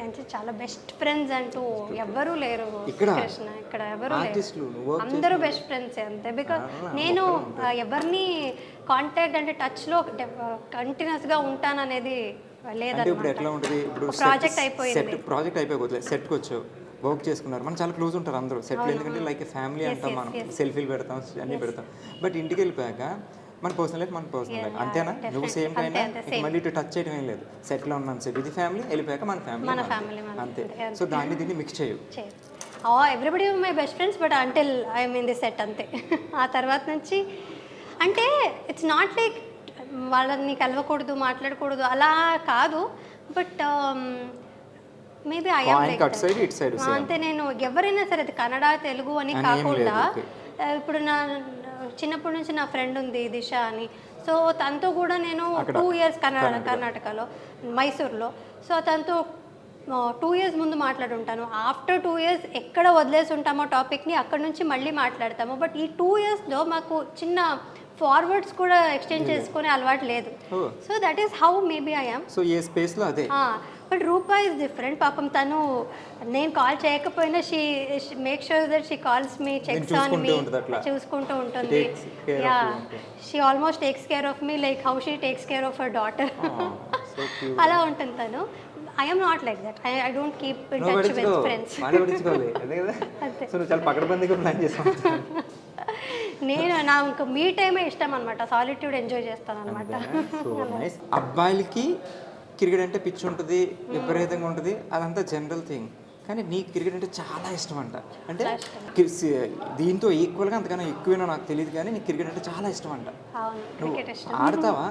అంటే చాలా బెస్ట్ ఫ్రెండ్స్ అంటూ ఎవ్వరూ లేరు కృష్ణ. ఇక్కడ ఎవరు లేరు, అందరూ బెస్ట్ ఫ్రెండ్స్ అంతే. బికాజ్ నేను ఎవరిని కాంటాక్ట్ అంటే టచ్లో కంటిన్యూస్గా ఉంటాననేది లేదన్నమాట. ప్రాజెక్ట్
అయిపోయింది, సెట్కి వచ్చావు, వర్క్ చేసుకున్నారు, మనం చాలా క్లోజ్ ఉంటారు అందరూ సెటిల్. ఎందుకంటే లైక్ ఫ్యామిలీ అంటాం, మనం సెల్ఫీలు పెడతాం, అన్నీ పెడతాం. బట్ ఇంటికి వెళ్ళిపోయాక మన పర్సనల్ లైఫ్ మన పర్సనల్ లైఫ్ అంతేనా? నువ్వు సేమ్ టైం మళ్ళీ ఇటు టచ్ చేయడం ఏం లేదు. సెటిల్ ఉన్నాను సేపు, ఇది ఫ్యామిలీ, వెళ్ళిపోయాక మన ఫ్యామిలీ అంతే. సో దాన్ని దీన్ని మిక్స్ చేయు.
Everybody my best friends, but until I'm in the set అంతే. ఆ తర్వాత నుంచి అంటే ఇట్స్ నాట్ లైక్ వాళ్ళని కలవకూడదు మాట్లాడకూడదు అలా కాదు, బట్ మేబీ ఐఎమ్ లైక్
అటు సైడ్ ఇటు సైడ్
అంతే. నేను ఎవరైనా సరే అది కన్నడ తెలుగు అని కాకుండా ఇప్పుడు నా చిన్నప్పటి నుంచి నా ఫ్రెండ్ ఉంది దిశ అని, సో తనతో కూడా నేను 2 years కర్ణాటకలో మైసూర్లో, సో తనతో 2 years ముందు మాట్లాడుంటాను. ఆఫ్టర్ 2 years ఎక్కడ వదిలేసి ఉంటామో టాపిక్ని అక్కడ నుంచి మళ్ళీ మాట్లాడతాము. బట్ ఈ 2 yearsలో మాకు చిన్న ఫార్వర్డ్స్ కూడా ఎక్స్చేంజ్ చేసుకునే అలవాటు లేదు. So that is how maybe I'm.
So ఏ స్పేస్లో అదే.
But Rupa is different. పాపం తను నేను కాల్ చేయకపోయినా she make sure that she calls me, checks on me, చూసుకుంటూ ఉంటుంది. Yeah, she almost takes care of me like how she takes care of her daughter. అలా ఉంటుంది తను. I am not like that. I don't keep in touch with friends. నేను నాకు మీ టైమే ఇష్టం అనమాట, సాలిట్యూడ్ ఎంజాయ్ చేస్తాను అనమాట.
అబ్బాయిలకి క్రికెట్ అంటే పిచ్చి ఉంటుంది, విపరీతంగా ఉంటుంది, అదంతా జనరల్ థింగ్. కానీ నీకు క్రికెట్ అంటే చాలా ఇష్టం అంట. అంటే దీంతో ఈక్వల్గా అంతకన్నా ఎక్కువేనో నాకు తెలియదు, కానీ నీకు క్రికెట్ అంటే చాలా ఇష్టం అంట. ఆడతావా?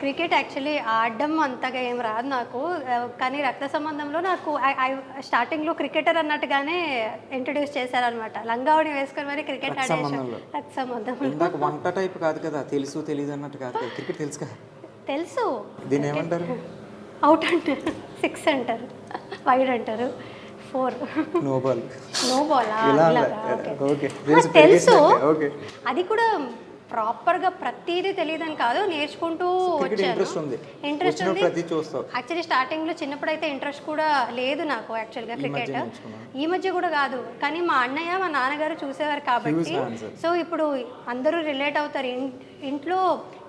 క్రికెట్ యాక్చువల్లీ ఆడడం అంతగా ఏం రాదు నాకు, కానీ రక్త సంబంధంలో నాకు స్టార్టింగ్లో క్రికెటర్ అన్నట్టుగానే ఇంట్రడ్యూస్ చేశారనమాట. లంగావని వేసుకొని మరి క్రికెట్ ఆడేసాను. రక్త సంబంధం
వంట టైప్ కాదు కదా, తెలుసు తెలియదు అన్నట్టు కాదు కదా. క్రికెట్ తెలుసు కదా?
తెలుసు.
దీన్ని ఏమంటారు?
అవుట్ అంటారు, 6 అంటారు, వైడ్ అంటారు, 4 నో బాల్. తెలుసు. అది కూడా ప్రాపర్గా ప్రతిదీ తెలియదని కాదు, నేర్చుకుంటూ వచ్చాను. ఇంట్రెస్ట్ ఉంది. యాక్చువల్లీ స్టార్టింగ్లో చిన్నప్పుడు అయితే ఇంట్రెస్ట్ కూడా లేదు నాకు యాక్చువల్గా క్రికెట్. ఈ మధ్య కూడా కాదు, కానీ మా అన్నయ్య మా నాన్నగారు చూసేవారు కాబట్టి, సో ఇప్పుడు అందరూ రిలేట్ అవుతారు. ఇంట్లో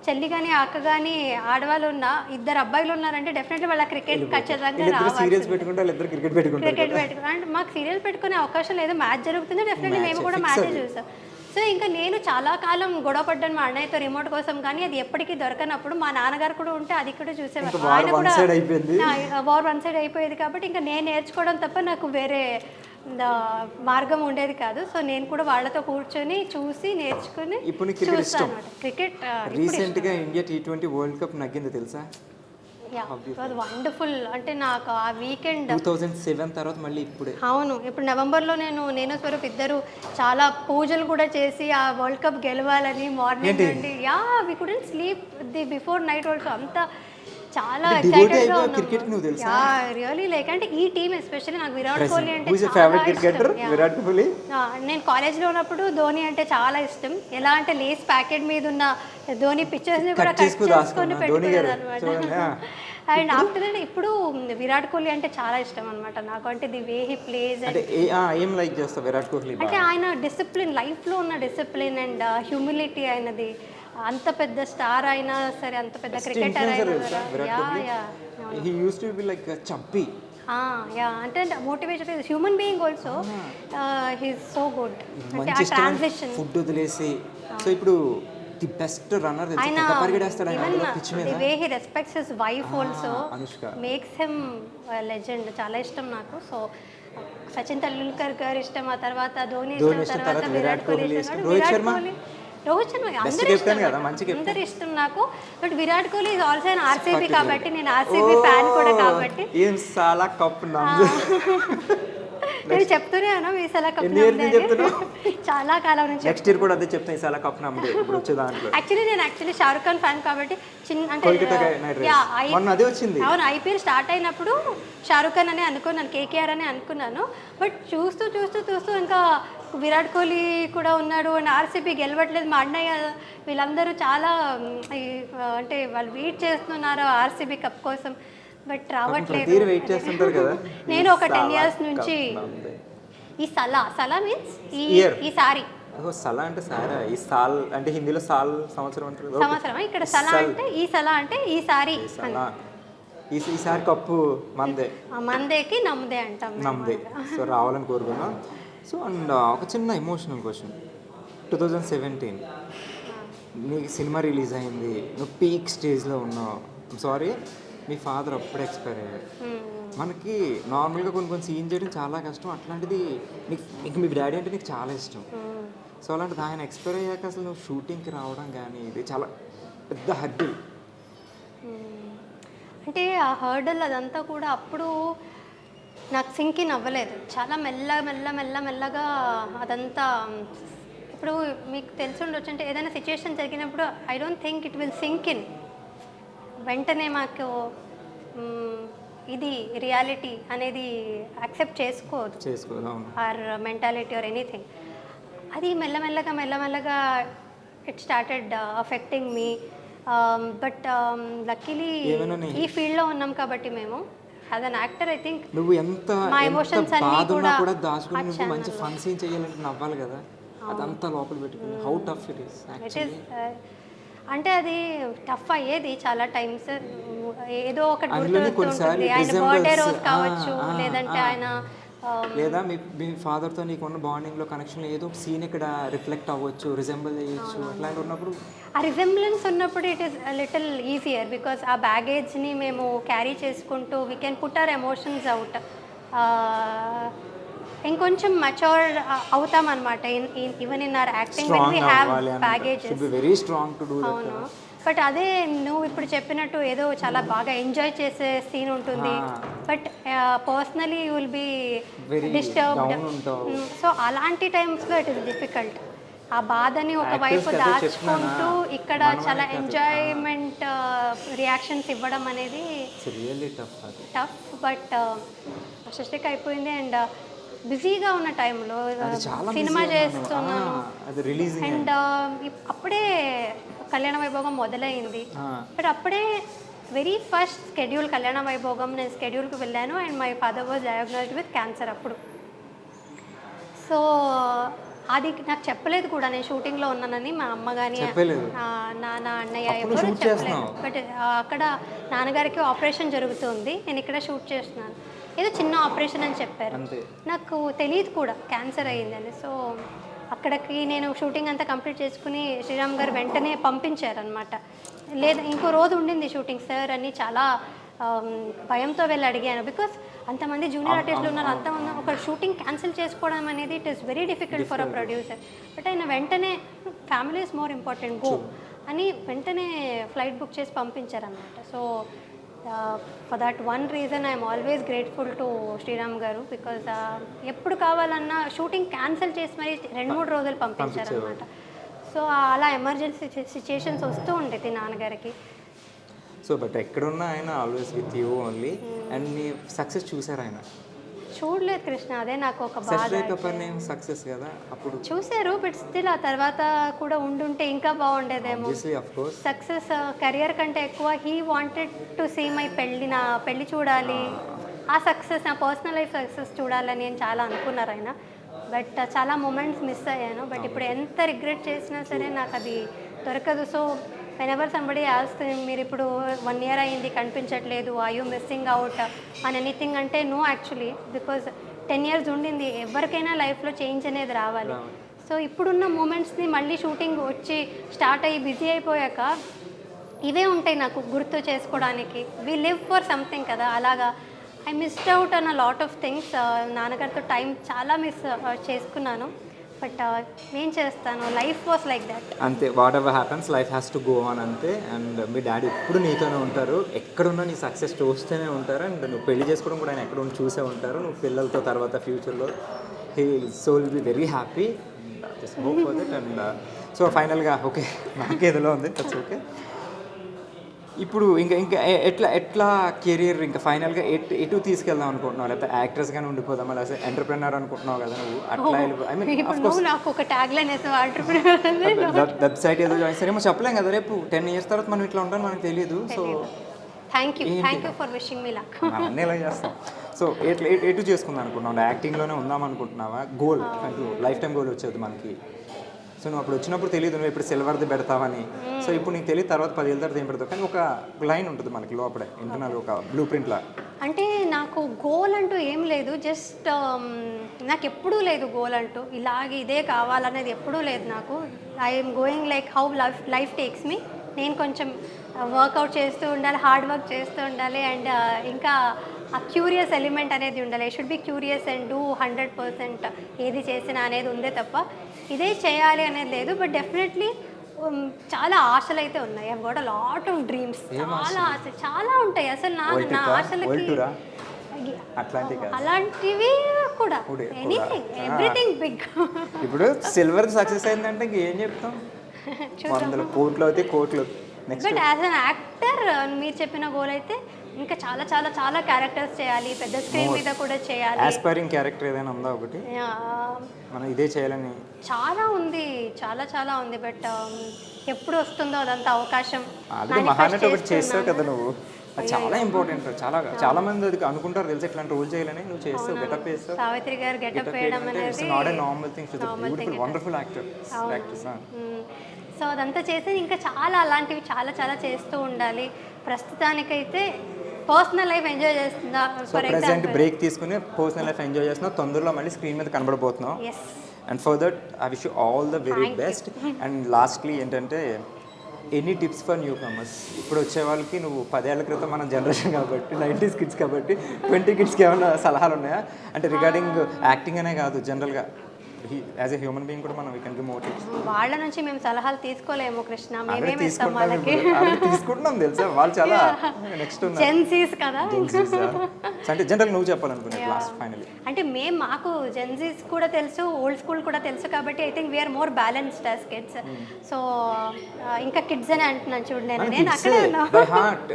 చెల్లి కానీ అక్క కానీ ఆడవాళ్ళు ఉన్న 2 అబ్బాయిలు ఉన్నారంటే డెఫినెట్లీ వాళ్ళ క్రికెట్ ఖచ్చితంగా రావాలి. క్రికెట్ పెట్టుకుని అంటే మాకు సీరియల్స్ పెట్టుకునే అవకాశం లేదు. మ్యాచ్ జరుగుతుంది, డెఫినెట్లీ మేము కూడా మ్యాచే చూసాం. సో ఇంకా నేను చాలా కాలం గొడవ పడ్డాను మా అన్నయ్యతో రిమోట్ కోసం, కానీ అది ఎప్పటికీ దొరకనప్పుడు మా నాన్నగారు కూడా ఉంటే అది కూడా చూసేవారు. ఆయన కూడా వార్ 1 side అయిపోయేది కాబట్టి ఇంకా నేను నేర్చుకోవడం తప్ప నాకు వేరే మార్గం ఉండేది కాదు. సో నేను కూడా వాళ్ళతో కూర్చొని చూసి నేర్చుకుని చూస్తాను క్రికెట్.
రీసెంట్గా ఇండియా T20 వరల్డ్ కప్ నగ్గింది తెలుసా?
వండర్ఫుల్. అంటే నాకు ఆ వీకెండ్
2007 తర్వాత మళ్ళీ ఇప్పుడే.
అవును, ఇప్పుడు నవంబర్లో నేను స్వరూప్ ఇద్దరు చాలా పూజలు కూడా చేసి ఆ వరల్డ్ కప్ గెలవాలని మార్నింగ్ నుండి we couldn't sleep the before night also. అంత చాలా ఎక్సైటెడ్గా ఉన్నాను. రియల్లీ లైక్ అంటే ఈ టీమ్ ఎస్పెషల్లీ నాకు విరాట్ కోహ్లీ అంటే
విరాట్ కోహ్లీ.
నేను కాలేజ్లో ఉన్నప్పుడు ధోని అంటే చాలా ఇష్టం. ఎలా అంటే లేస్ ప్యాకెట్ మీద ఉన్న ధోని పిక్చర్స్ని కూడా కట్ చేసుకొని పెట్టుకున్నాను అనమాట. అండ్ ఆఫ్టర్ దట్ ఇప్పుడు విరాట్ కోహ్లీ అంటే చాలా ఇష్టం అనమాట నాకు. అంటే ది వే హీ ప్లేస్ అంటే ఆయన డిసిప్లిన్, లైఫ్లో ఉన్న డిసిప్లిన్ అండ్ హ్యూమిలిటీ అయినది. అంత పెద్ద స్టార్ అయినా సరే, అంత పెద్ద క్రికెటర్ అయినా అంటే motivation human being also he's so good. అంటే ఆ ట్రాన్సిషన్
ఫుడ్ వదిలేసి సో ఇప్పుడు the best runner
the way he respects his wife also makes him legend. చాలా ఇష్టం నాకు. సో సచిన్ టెండూల్కర్ గారు ఇష్టం, ఆ తర్వాత ధోని ఇష్టం, తర్వాత విరాట్ కోహ్లీ ఇష్టం. రోహిత్ శర్మ అందరు ఇష్టం నాకు. But Virat Kohli is also an RCB కాబట్టి నేను ఆర్సీబీ ఫ్యాన్ కూడా కాబట్టి నేను చెప్తూనే ఉన్నా ఈసారి కప్ చాలా కాలం నుంచి.
నెక్స్ట్ ఇయర్ కూడా అదే చెప్తాను, ఈసారి కప్ నమ్మదే ఇప్పుడు వచ్చే దాంట్లో.
యాక్చువల్లీ షారుఖ్ ఖాన్ ఫ్యాన్ కాబట్టి అంటే అవును, ఐపీఎల్ స్టార్ట్ అయినప్పుడు షారుఖ్ ఖాన్ అని అనుకున్నాను, కేకేఆర్ అని అనుకున్నాను. బట్ చూస్తూ ఇంకా విరాట్ కోహ్లీ కూడా ఉన్నాడు అండ్ ఆర్సీబీ గెలవట్లేదు. మా అన్నయ్య వీళ్ళందరూ చాలా అంటే వాళ్ళు వెయిట్ చేస్తున్నారు ఆర్సీబీ కప్ కోసం, బట్ రావట్లేదు. నేను ఒక 10 years నుంచి ఈ సలా మీన్స్ ఈసారి
సలా అంటే సారా, ఈ సాల్ అంటే హిందీలో సాల్ సంవత్సరం అంటారు.
సంవత్సరం ఇక్కడ సలా అంటే ఈ సలా అంటే ఈసారి.
ఈసారి కప్పు
మందేకి నమ్మదే అంటాం.
నమ్మదే. సో రావాలని కోరుకున్నాం. సో అండ్ ఒక చిన్న ఎమోషనల్ క్వశ్చన్. 2017 నీకు సినిమా రిలీజ్ అయింది, నువ్వు పీక్ స్టేజ్లో ఉన్నావు. సారీ, మీ ఫాదర్ అప్పుడే ఎక్స్పైర్ అయ్యారు. మనకి నార్మల్గా కొన్ని సీన్ చేయడం చాలా కష్టం. అట్లాంటిది నీకు మీ డాడీ అంటే నీకు చాలా ఇష్టం. సో అలాంటిది ఆయన ఎక్స్పైర్ అయ్యాక అసలు నువ్వు షూటింగ్కి రావడం కానీ ఇది చాలా పెద్ద హర్డిల్.
అంటే ఆ హర్డల్ అదంతా కూడా అప్పుడు నాకు సింక్ ఇన్ అవ్వలేదు. చాలా మెల్లగా అదంతా ఇప్పుడు మీకు తెలిసి ఉండొచ్చు. అంటే ఏదైనా సిచ్యుయేషన్ జరిగినప్పుడు I don't think it will sink in. వెంటనే మాకు ఇది రియాలిటీ అనేది యాక్సెప్ట్ చేసుకోదు, ఆర్ మెంటాలిటీ ఆర్ ఎనీథింగ్. అది మెల్లమెల్లగా it started affecting me. But luckily ఈ ఫీల్డ్లో ఉన్నాం కాబట్టి మేము as an actor I think
నువ్వు ఎంత
మా ఎమోషన్స్ అన్నీ
కూడా దాచుకుని నువ్వు మంచి ఫన్ సీన్ చేయాలంటే నవ్వాలి కదా, అదంతా లోపల పెట్టుకుని how tough it is actually.
అంటే అది టఫ్ అయ్యేది చాలా టైమ్స్. ఏదో ఒకటి గుర్తొస్తుంటుంది, ఆయన బర్త్డే రోజు కావచ్చు, లేదంటే ఆయన
లేదా మీ ఫాదర్తో నీకున్న బాండింగ్లో కనెక్షన్ ఏదో ఒక సీన్ ఇక్కడ రిఫ్లెక్ట్ అవ్వచ్చు, రిజెంబుల్ చేయొచ్చు. అట్లాంటి ఉన్నప్పుడు
ఆ రిజెంబ్లెన్స్ ఉన్నప్పుడు it is little easier because ఆ బ్యాగేజ్ని మేము క్యారీ చేసుకుంటూ we can put our emotions out. ఇంకొంచెం మచ్యూర్ అవుతాం అనమాట. Even in our acting when we have baggages.
Very strong to do that.
అవును, బట్ అదే నువ్వు ఇప్పుడు చెప్పినట్టు ఏదో చాలా బాగా ఎంజాయ్ చేసే సీన్ ఉంటుంది, but personally you will be disturbed. So అలాంటి టైమ్స్లో ఇట్ ఈస్ డిఫికల్ట్. ఆ బాధని ఒకవైపు దాచుకుంటూ ఇక్కడ చాలా ఎంజాయ్మెంట్ రియాక్షన్స్ ఇవ్వడం అనేది టఫ్. బట్ సృష్టికి అయిపోయింది అండ్ బిజీగా ఉన్న టైంలో సినిమా చేస్తున్నాను అండ్ అప్పుడే కళ్యాణ వైభోగం మొదలైంది. బట్ అప్పుడే వెరీ ఫస్ట్ స్కెడ్యూల్ కళ్యాణ వైభోగం నేను స్కెడ్యూల్కి వెళ్ళాను and my father was diagnosed with cancer అప్పుడు. సో అది నాకు చెప్పలేదు కూడా నేను షూటింగ్లో ఉన్నానని. మా అమ్మ కానీ నాన్న అన్నయ్య ఎవరు చెప్పలేదు. బట్ అక్కడ నాన్నగారికి ఆపరేషన్ జరుగుతుంది, నేను ఇక్కడ షూట్ చేస్తున్నాను, ఏదో చిన్న ఆపరేషన్ అని చెప్పారు. నాకు తెలియదు కూడా క్యాన్సర్ అయ్యిందని. సో అక్కడికి నేను షూటింగ్ అంతా కంప్లీట్ చేసుకుని శ్రీరామ్ గారు వెంటనే పంపించారనమాట. లేదా ఇంకో రోజు ఉండింది షూటింగ్ సార్ అని చాలా భయంతో వెళ్ళి అడిగాను. బికాస్ అంతమంది జూనియర్ ఆర్టిస్టులు ఉన్నారు, అంత ఒక షూటింగ్ క్యాన్సిల్ చేసుకోవడం అనేది it is very difficult for a producer. But ఆయన వెంటనే family is more important go అని వెంటనే ఫ్లైట్ బుక్ చేసి పంపించారనమాట. So for that one reason I'm always grateful to Sriram garu. Because ఎప్పుడు కావాలన్నా షూటింగ్ క్యాన్సిల్ చేసి మరి 2-3 రోజులు పంపించారనమాట. సో అలా ఎమర్జెన్సీ సిచ్యుయేషన్స్ వస్తూ ఉండేది నాన్నగారికి.
సో బట్ ఎక్కడున్నా ఆయన always with you only. And నీ సక్సెస్ చూసారు ఆయన?
చూడలేదు కృష్ణ, అదే నాకు ఒక బాధ.
సక్సెస్ కదా అప్పుడు
చూసారు, బట్ స్టిల్ ఆ తర్వాత కూడా ఉండుంటే ఇంకా బాగుండేదేమో. సక్సెస్ కెరియర్ కంటే ఎక్కువ he wanted to see my నా పెళ్ళి చూడాలి, ఆ సక్సెస్ నా పర్సనల్ లైఫ్ సక్సెస్ చూడాలని నేను చాలా అనుకున్నారు ఆయన. బట్ చాలా మూమెంట్స్ మిస్ అయ్యాను. బట్ ఇప్పుడు ఎంత రిగ్రెట్ చేసినా సరే నాకు అది దొరకదు. సో whenever somebody asks మీరు ఇప్పుడు 1 year అయింది కనిపించట్లేదు, ఆర్ యూ మిస్సింగ్ అవుట్ అని ఎనీథింగ్ అంటే నో యాక్చువల్లీ, బికాజ్ 10 years ఉండింది. ఎవరికైనా లైఫ్లో చేంజ్ అనేది రావాలి. సో ఇప్పుడున్న మూమెంట్స్ని మళ్ళీ షూటింగ్ వచ్చి స్టార్ట్ అయ్యి బిజీ అయిపోయాక ఇవే ఉంటాయి నాకు గుర్తు చేసుకోవడానికి. వీ లివ్ ఫర్ సంథింగ్ కదా, అలాగా I missed out an a lot of things. నాన్నగారితో టైం చాలా మిస్ చేసుకున్నాను. బట్ నేను చేస్తాను, లైఫ్ వాస్ లైక్ దట్
అంతే. What ever happens life has to go on అంతే. అండ్ మీ డాడీ ఎప్పుడు నీతోనే ఉంటారు, ఎక్కడున్నా నీ సక్సెస్ చూస్తూనే ఉంటారు. అండ్ నువ్వు పెళ్లి చేసుకోవడం కూడా ఆయన ఎక్కడ చూసే ఉంటారు. నువ్వు పిల్లలతో తర్వాత ఫ్యూచర్లో he so will be very happy. Just hope for that. And so ఫైనల్గా ఓకే నాకేదిలో ఉంది, దట్స్ ఓకే. ఇప్పుడు ఇంకా ఎట్లా కెరీర్ ఇంకా ఫైనల్గా ఎటు తీసుకెళ్దాం అనుకుంటున్నావు? లేకపోతే యాక్ట్రెస్గానే ఉండిపోదామా, లేకపోతే ఎంటర్ప్రెనర్ అనుకుంటున్నావు కదా నువ్వు? అట్లా ఐ మీన్
నాకు ఒక ట్యాగ్ లైన్ వేసావు ఎంటర్ప్రెనర్.
వెబ్సైట్ ఏదో జాయిన్ సరేమో చెప్పలేం కదా, రేపు 10 years తర్వాత మనం ఇట్లా ఉంటాం మనకు తెలియదు. So
thank you for wishing me luck.
అన్నీ ఎలా చేస్తాం. సో ఎటు చేసుకుందాం అనుకుంటున్నావు? యాక్టింగ్లోనే ఉందాం అనుకుంటున్నావా? గోల్ అంటూ లైఫ్ టైం గోల్ వచ్చేది మనకి. సో నువ్వు అప్పుడు వచ్చినప్పుడు తెలియదు నువ్వు ఇప్పుడు సిల్వర్ది పెడతావని. సో ఇప్పుడు నీకు తెలియదు తర్వాత 10 ఏళ్ళ తర్వాత ఏం పెడతావు, కానీ ఒక లైన్ ఉంటుంది మనకి లోపలే ఇంటర్నల్, ఒక బ్లూ ప్రింట్లా.
అంటే నాకు గోల్ అంటూ ఏం లేదు, జస్ట్ నాకు ఎప్పుడూ లేదు గోల్ అంటూ ఇలాగే ఇదే కావాలనేది ఎప్పుడూ లేదు నాకు. I'm going like how life takes me. నేను కొంచెం వర్కౌట్ చేస్తూ ఉండాలి, హార్డ్ వర్క్ చేస్తూ ఉండాలి, అండ్ ఇంకా ఆ క్యూరియస్ ఎలిమెంట్ అనేది ఉండాలి. I should be curious and do 100% ఏది చేసినా అనేది ఉందే తప్ప ఇదే చేయాలి అనేది లేదు. బట్ డెఫినెట్లీ చాలా ఆశలు అయితే ఉన్నాయి. I got a lot of dreams. చాలా ఆశ చాలా ఉంటాయి అసలు. నా ఆశలకి అలాంటివి కూడా ఎనీథింగ్ ఎవ్రీథింగ్ బిగ్.
ఇప్పుడు సిల్వర్ సక్సెస్ అయిందంటే ఏం చెప్తాం, వందల కోట్లు అయితే కోట్లు.
బట్ యాజ్ అన్ యాక్టర్ మీరు చెప్పిన గోల్ అయితే ఇంకా చాలా చాలా చాలా క్యారెక్టర్స్ చేయాలి, పెద్ద స్క్రీన్ మీద కూడా చేయాలి.
ఆస్పైరింగ్ క్యారెక్టర్ ఏదైనా ఉందా ఒకటి మనం ఇదే చేయాలని?
చాలా ఉంది, చాలా చాలా ఉంది. బట్ ఎప్పుడు వస్తుందో అదంతా అవకాశం.
మహానటి ఒకటి చేస్తావు కదా నువ్వు, అది చాలా ఇంపార్టెంట్. చాలా మంది అది అనుకుంటారు తెలుసు ఇట్లాంటి రోల్ చేయాలని. నువ్వు చేస్తావు, గెటప్ చేస్తావు.
సావిత్రి గారు గెటప్ వేయడం అనేది
not a normal thing. She's a beautiful wonderful actress.
So అదంతా చేసి ఇంకా చాలా అలాంటివి చాలా చాలా చేస్తూ ఉండాలి. ప్రస్తుతానికైతే పర్సనల్ లైఫ్ ఎంజాయ్ చేస్తుందా?
ఫర్ ప్రెజెంట్ బ్రేక్ తీసుకుని పర్సనల్ లైఫ్ ఎంజాయ్ చేస్తున్నావు, తొందరలో మళ్ళీ స్క్రీన్ మీద కనబడబోతున్నావు. And for that I wish you all the very best. And lastly ఏంటంటే any tips for newcomers? ఇప్పుడు వచ్చే వాళ్ళకి నువ్వు 10 ఏళ్ల క్రితం మన జనరేషన్ కాబట్టి 90s కిడ్స్ కాబట్టి 20 కిడ్స్కి ఏమైనా సలహాలు ఉన్నాయా? అంటే రిగార్డింగ్ యాక్టింగ్ అనే కాదు, జనరల్గా యాజ్ ఎ హ్యూమన్ బీయింగ్ కూడా మనం we can give more tips.
వాళ్ళ నుంచి మేము సలహాలు తీసుకోలేము కృష్ణ, మేమేమి ఇస్తాం వాళ్ళకి.
తీసుకుంటున్నాం తెలుసా, వాళ్ళు చాలా నెక్స్ట్
జెన్సీస్ కదా.
అంటే జనరల్ నువ్వు చెప్పాలనుకునే లాస్ట్ ఫైనల్లీ
అంటే మేము మాకు జెన్సీస్ కూడా తెలుసు, ఓల్డ్ స్కూల్ కూడా తెలుసు కాబట్టి I think we are more balanced as kids. So ఇంకా కిడ్స్ అని అంటున్నాను చూడు, నేను అక్కడే ఉన్నా.
By heart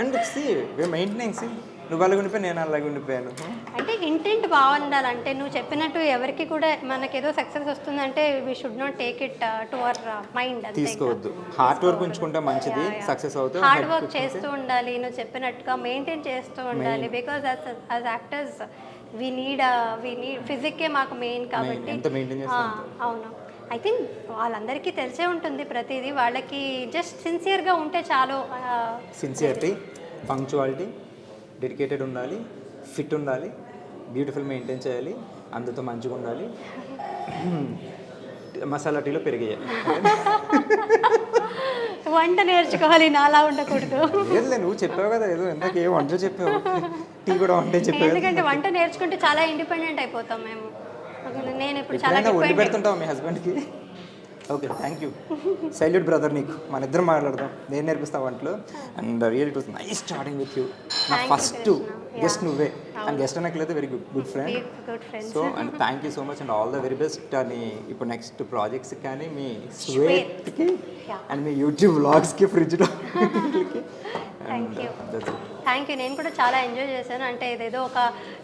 and see we maintaining. See నువ్వు అలాగ ఉండిపోయి నేను అలాగ ఉండిపోయాను.
అంటే ఇంటెంట్ బాగుండాలంటే నువ్వు చెప్పినట్టు ఎవరికి కూడా మనకేదో సక్సెస్ వస్తుందంటే we should not take it to our mind.
తీసుకోవద్దు, హార్డ్ వర్క్ ఉంచుకుంటే మంచిది, సక్సెస్ అవుతుంది.
హార్డ్ వర్క్ చేస్తూ ఉండాలి, నువ్వు చెప్పినట్టుగా మెయింటైన్ చేస్తూ ఉండాలి. Because as actors we need ఫిజిక్కే మాకు మెయిన్ కాబట్టి. అవును, ఐ థింక్ వాళ్ళందరికీ తెలిసే ఉంటుంది ప్రతిదీ. వాళ్ళకి జస్ట్ సిన్సియర్గా ఉంటే చాలు.
సిన్సియరిటీ, పంక్చువాలిటీ, డెడికేటెడ్ ఉండాలి, ఫిట్ ఉండాలి, బ్యూటిఫుల్ మెయింటైన్ చేయాలి, అందరితో మంచిగా ఉండాలి, మసాలా టీలో పెరిగేయాలి.
వంట నేర్చుకోవాలి, నాలా ఉండకూడదు.
లేదు నువ్వు చెప్పావు కదా ఏదో ఇందాక ఏ వంట చెప్పావు, టీ కూడా వంట చెప్పావు.
ఎందుకంటే వంట నేర్చుకుంటే చాలా ఇండిపెండెంట్ అయిపోతాం మేము. నేను ఇప్పుడు చాలా
వండి పెడుతుంటావు మీ హస్బెండ్కి. Okay, thank you. Salute brother నీకు. మన ఇద్దరం మాట్లాడదాం, నేను నేర్పిస్తా వంటలు. And real it was nice starting with you. నా ఫస్ట్ గెస్ట్ నువ్వే, అండ్ గెస్ట్ అనట్లయితే very good friend. So and thank you so much and all the very best. అని ఇప్పుడు నెక్స్ట్ ప్రాజెక్ట్స్ కానీ మీ స్వేత్కి అండ్ మీ యూట్యూబ్ వ్లాగ్స్కి, ఫ్రిడ్జ్లో.
Thank you. నేను కూడా చాలా ఎంజాయ్ చేశాను. అంటే ఇదేదో ఒక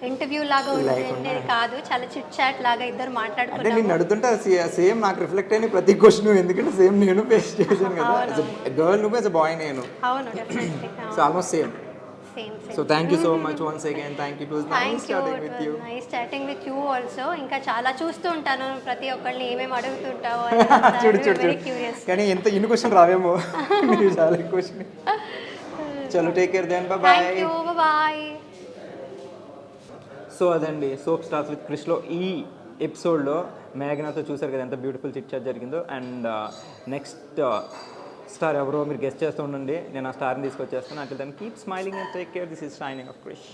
ఇంటర్వ్యూ లాగా ఉంటుంది కాదు, చాలా చిట్ చాట్ లాగా ఇద్దరు మాట్లాడుకుంటే.
అంటే నేను అడుగుతుంటే సేమ్ నాకు రిఫ్లెక్ట్ అయిన ప్రతి క్వశ్చన్, ఎందుకంటే సేమ్ నేను ఫేస్ చేశాను కదా. గర్ల్ నువ్వు, యాజ్ అ బాయ్ నేను.
అవును, definitely.
So almost same. So thank you so much once again. Thank you. It was nice chatting with you.
Nice chatting with you also. ఇంకా చాలా చూస్తూ ఉంటాను ప్రతి ఒక్కళ్ళని ఏమేమి అడుగుతుంటావు.
చూడు కానీ ఎంత ఇన్ని క్వశ్చన్ రావేమో. చాలా క్వశ్చన్. చలో take care then, bye bye.
Thank you, bye bye.
So అదండి సోప్ స్టార్స్ విత్ క్రిష్లో ఈ ఎపిసోడ్లో మేఘనాతో చూసారు కదా ఎంత బ్యూటిఫుల్ చిట్ చాట్ జరిగిందో. అండ్ నెక్స్ట్ స్టార్ ఎవరో మీరు గెస్ట్ చేస్తూ ఉండండి, నేను ఆ స్టార్ని తీసుకొచ్చేస్తాను. అంటే దాన్ని keep smiling and take care. This is signing off Krish.